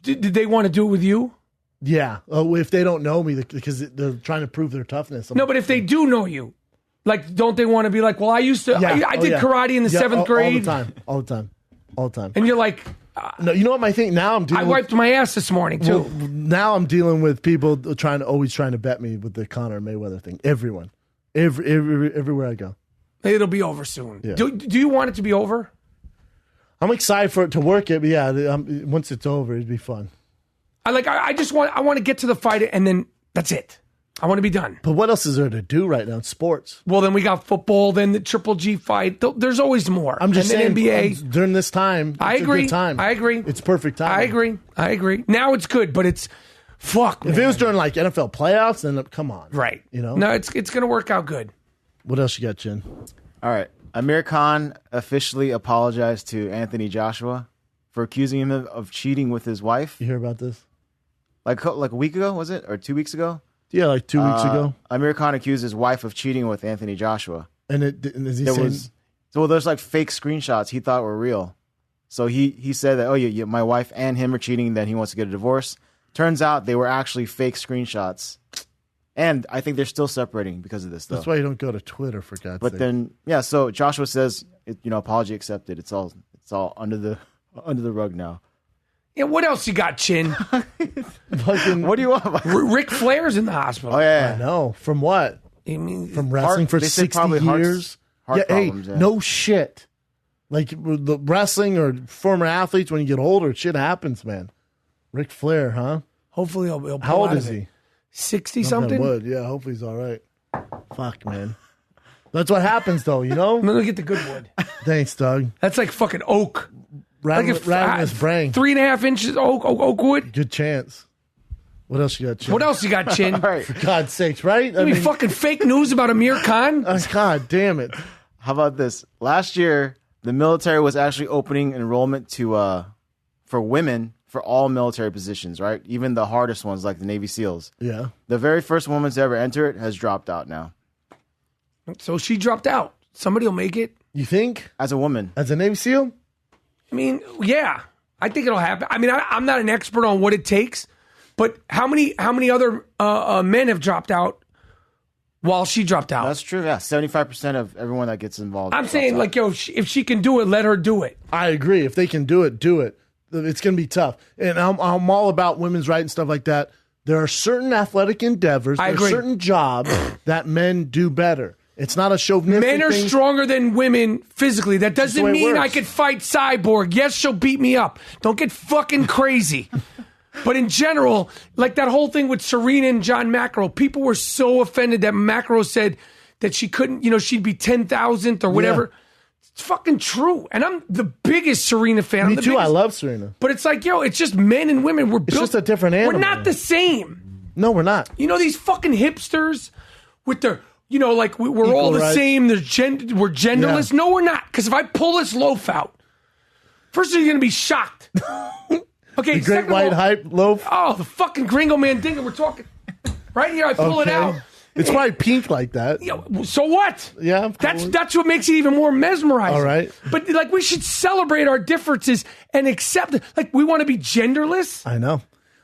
Did they want to do it with you? Yeah. Oh, if they don't know me because they're trying to prove their toughness. No, but if they do know you, like, don't they want to be like, well, I used to, I did karate in the 7th grade. All the time. And you're like, No, you know what my thing now I'm dealing I wiped my ass this morning too. Well, now I'm dealing with people always trying to bet me with the Conor Mayweather thing. Everyone. Everywhere I go. It'll be over soon. Yeah. Do you want it to be over? I'm excited for it to work it, but yeah, once it's over, it'd be fun. I want to get to the fight and then that's it. I want to be done. But what else is there to do right now in sports? Well, then we got football, then the Triple G fight. There's always more. I'm just and saying, then NBA. During this time, I it's agree. a good time. I agree. It's perfect time. I agree. Now it's good, but it's fuck. If it was during like NFL playoffs, then come on. right, You know? no, it's going to work out good. What else you got, Chin? All right. Amir Khan officially apologized to Anthony Joshua for accusing him of cheating with his wife. You hear about this? Like a week ago, was it? Or 2 weeks ago? Yeah, like 2 weeks ago. Amir Khan accused his wife of cheating with Anthony Joshua. And is he saying? There's like fake screenshots he thought were real. So he said that, yeah, my wife and him are cheating, then he wants to get a divorce. Turns out they were actually fake screenshots. And I think they're still separating because of this, though. That's why you don't go to Twitter, for God's sake. But then, yeah, so Joshua says, apology accepted. It's all under the rug now. Yeah, what else you got, Chin? Fucking, What do you want? Ric Flair's in the hospital. Oh, yeah. I know. From what? I mean, From wrestling for they said 60 probably years? heart problems, hey, yeah. no shit. Like the wrestling or former athletes, when you get older, shit happens, man. Ric Flair, huh? hopefully he'll pull How old out is of it. he? 60 Knock on something. wood. Yeah, hopefully he's all right. Fuck, man. That's what happens, though, you know? Let me get the good wood. Thanks, Doug. That's like fucking oak. Rattling Like his brain. 3.5 inches oak wood. Good chance. What else you got, Chin? What else you got, Chin? All right. For God's sakes, right? I mean, fucking fake news about Amir Khan? God damn it. How about this? Last year, the military was actually opening enrollment to for women for all military positions, right? Even the hardest ones like the Navy SEALs. Yeah. The very first woman to ever enter it has dropped out now. So she dropped out. Somebody will make it. You think? As a woman. As a Navy SEAL? I mean, yeah. I think it'll happen. I mean, I'm not an expert on what it takes, but how many other men have dropped out while she dropped out? That's true, yeah. 75% of everyone that gets involved. I'm saying, like, yo, if she can do it, let her do it. I agree. If they can do it, do it. It's going to be tough. And I'm all about women's rights and stuff like that. There are certain athletic endeavors, there are certain jobs that men do better. It's not a chauvinistic Men are thing. stronger than women physically. That doesn't mean I works. could fight Cyborg. Yes, she'll beat me up. Don't get fucking crazy. But in general, like that whole thing with Serena and John McEnroe, people were so offended that McEnroe said that she couldn't, she'd be 10,000th or whatever. Yeah. It's fucking true. And I'm the biggest Serena fan. Me too. I love Serena. But it's like, it's just men and women. We're built. It's just a different animal. We're not the same. No, we're not. These fucking hipsters with their, like we're Equal all the rights. same. We're genderless. Yeah. No, we're not. Because if I pull this loaf out, first you're going to be shocked. Okay, The great white hype loaf. Oh, the fucking Gringo Mandinga. We're talking right here. I pull it out. It's probably pink like that. So what? Yeah, that's what makes it even more mesmerizing. All right. But like we should celebrate our differences and accept it. Like we want to be genderless. I know.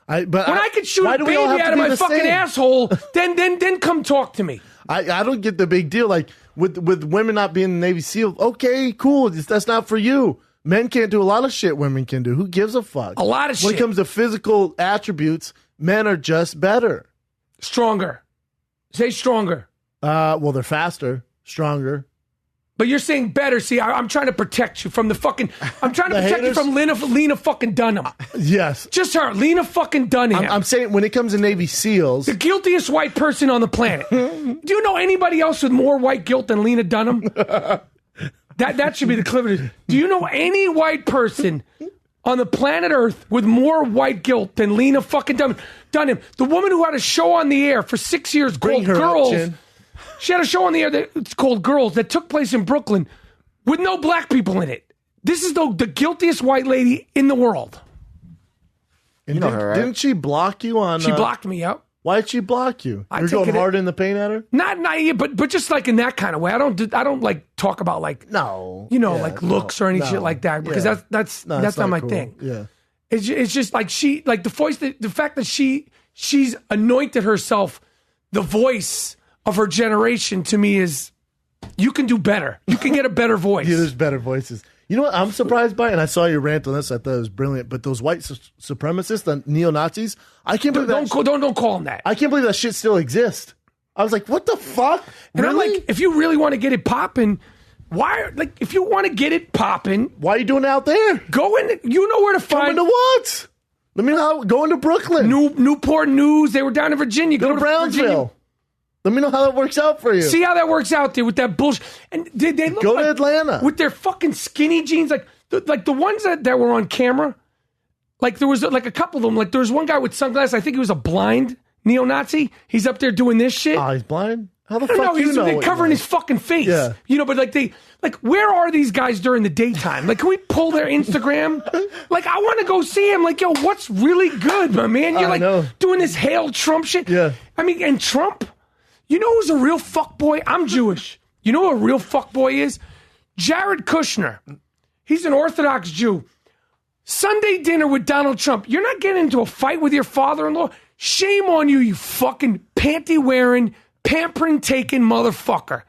But when I could shoot a baby out of my fucking asshole, then come talk to me. I don't get the big deal. Like with women not being in the Navy SEAL. Okay, cool. That's not for you. Men can't do a lot of shit women can do. Who gives a fuck? A lot of shit. When it comes to physical attributes, men are just better. Stronger. Say stronger. Well, they're faster, stronger. But you're saying better. See, I'm trying to protect you from the fucking. I'm trying to protect you from Lena fucking Dunham. Yes, just her, Lena fucking Dunham. I'm saying when it comes to Navy SEALs, the guiltiest white person on the planet. Do you know anybody else with more white guilt than Lena Dunham? That should be the cliff. Do you know any white person on the planet Earth with more white guilt than Lena fucking Dunham? The woman who had a show on the air for 6 years called Girls. She had a show on the air that's called Girls that took place in Brooklyn with no black people in it. This is the guiltiest white lady in the world. And you know her, right? Didn't she block you on? She blocked me up. Why'd she block you? You're going hard in the paint at her? Not but just like in that kind of way. I don't like talk about like like looks or any shit like that because that's not my thing. Yeah, it's just like she like the fact that she's anointed herself the voice of her generation to me is you can do better. You can get a better voice. Yeah, there's better voices. You know what I'm surprised by? And I saw your rant on this. I thought it was brilliant. But those white supremacists, the neo-Nazis, I can't believe don't call them that. I can't believe that shit still exists. I was like, what the fuck? And I'm like, if you really want to get it popping, if you want to get it popping, why are you doing it out there? Go in. You know where to find. Coming to what? Let me know how. Go into Brooklyn. Newport News. They were down in Virginia. Go to Brownsville. Virginia. Let me know how that works out for you. See how that works out there with that bullshit. And they look go like, to Atlanta with their fucking skinny jeans, like the ones that were on camera. Like there was like a couple of them. Like there was one guy with sunglasses. I think he was a blind neo-Nazi. He's up there doing this shit. Oh, he's blind. How the fuck do you know? They're covering his fucking face. Yeah. But like where are these guys during the daytime? Like, can we pull their Instagram? Like, I want to go see him. Like, yo, what's really good, my man? You're doing this Hail Trump shit. Yeah. I mean, and Trump. You know who's a real fuckboy? I'm Jewish. You know who a real fuckboy is? Jared Kushner. He's an Orthodox Jew. Sunday dinner with Donald Trump. You're not getting into a fight with your father-in-law? Shame on you, you fucking panty-wearing, pampering-taking motherfucker.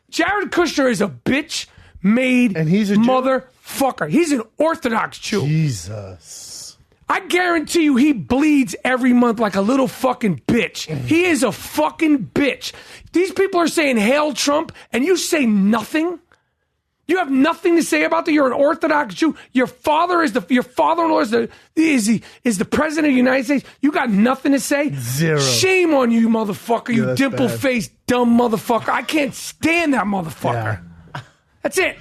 Jared Kushner is a bitch-made motherfucker. He's an Orthodox Jew. Jesus. I guarantee you he bleeds every month like a little fucking bitch. He is a fucking bitch. These people are saying hail Trump and you say nothing? You have nothing to say about that? You're an Orthodox Jew. Your father-in-law is the president of the United States. You got nothing to say? Zero. Shame on you, motherfucker. You dimple-faced dumb motherfucker. I can't stand that motherfucker. Yeah. That's it.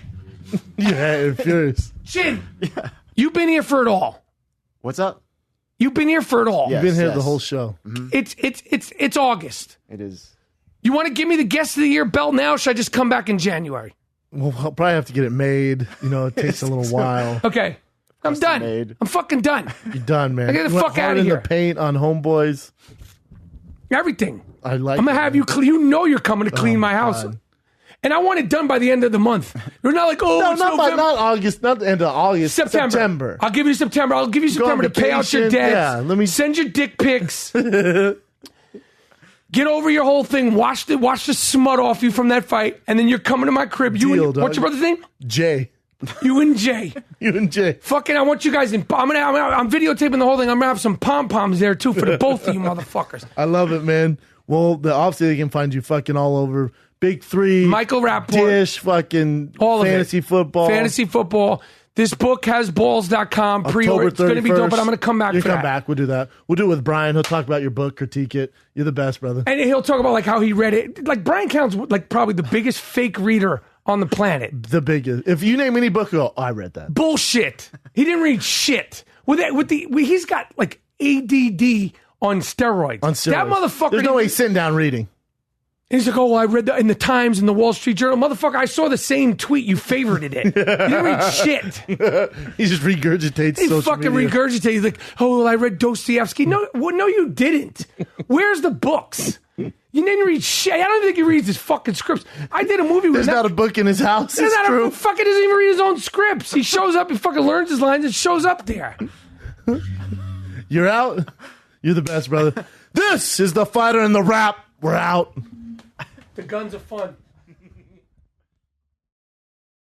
Yeah, furious. Chin, you've been here for it all. What's up? You've been here for it all. You've been here the whole show. Mm-hmm. It's August. It is. You want to give me the guest of the year belt now? Or should I just come back in January? Well, I'll probably have to get it made. It takes a little while. Okay. I'm done. made. I'm fucking done. You're done, man. Get the You went fuck hard outta in here. the paint on Homeboys. Everything. I like. I'm gonna have you. You know you're coming to clean my house, God. and I want it done by the end of the month. You're not like, oh, No, it's not November. August, not the end of August. September. I'll give you September. I'll give you Go on September to pay out your vacation. debts. Yeah, let me send your dick pics. Get over your whole thing. Wash the smut off you from that fight, and then you're coming to my crib. You Deal, and what's dog. your brother's name? Jay. You and Jay. You and Jay. Fucking, I want you guys in. I'm videotaping the whole thing. I'm gonna have some pom poms there too for the both of you motherfuckers. I love it, man. Well, the obviously they can find you fucking all over. Big Three, Michael Rapaport, Dish, fucking all of fantasy football. Fantasy football. This book has balls.com. Pre-order. October 31st. It's going to be dope, but I'm going to come back You for come that. back. We'll do that. We'll do it with Brian. He'll talk about your book, critique it. You're the best, brother. And he'll talk about like how he read it. Like Brian counts like probably the biggest fake reader on the planet. The biggest. If you name any book, go, I read that. Bullshit. He didn't read shit. He's got like ADD on steroids. On steroids. That motherfucker. There's no way he's sitting down reading. He's like, oh, I read that in the Times and the Wall Street Journal. Motherfucker, I saw the same tweet. You favorited it. You didn't read shit. He just regurgitates He social fucking media. regurgitates. He's like, oh, well, I read Dostoevsky. No, no, you didn't. Where's the books? You didn't read shit. I don't think he reads his fucking scripts. I did a movie with There's not a book in his house. There's It's not true. fucking doesn't even read his own scripts. He shows up, he fucking learns his lines and shows up there. You're out. You're the best, brother. This is the Fighter and the Rap. We're out. The guns are fun.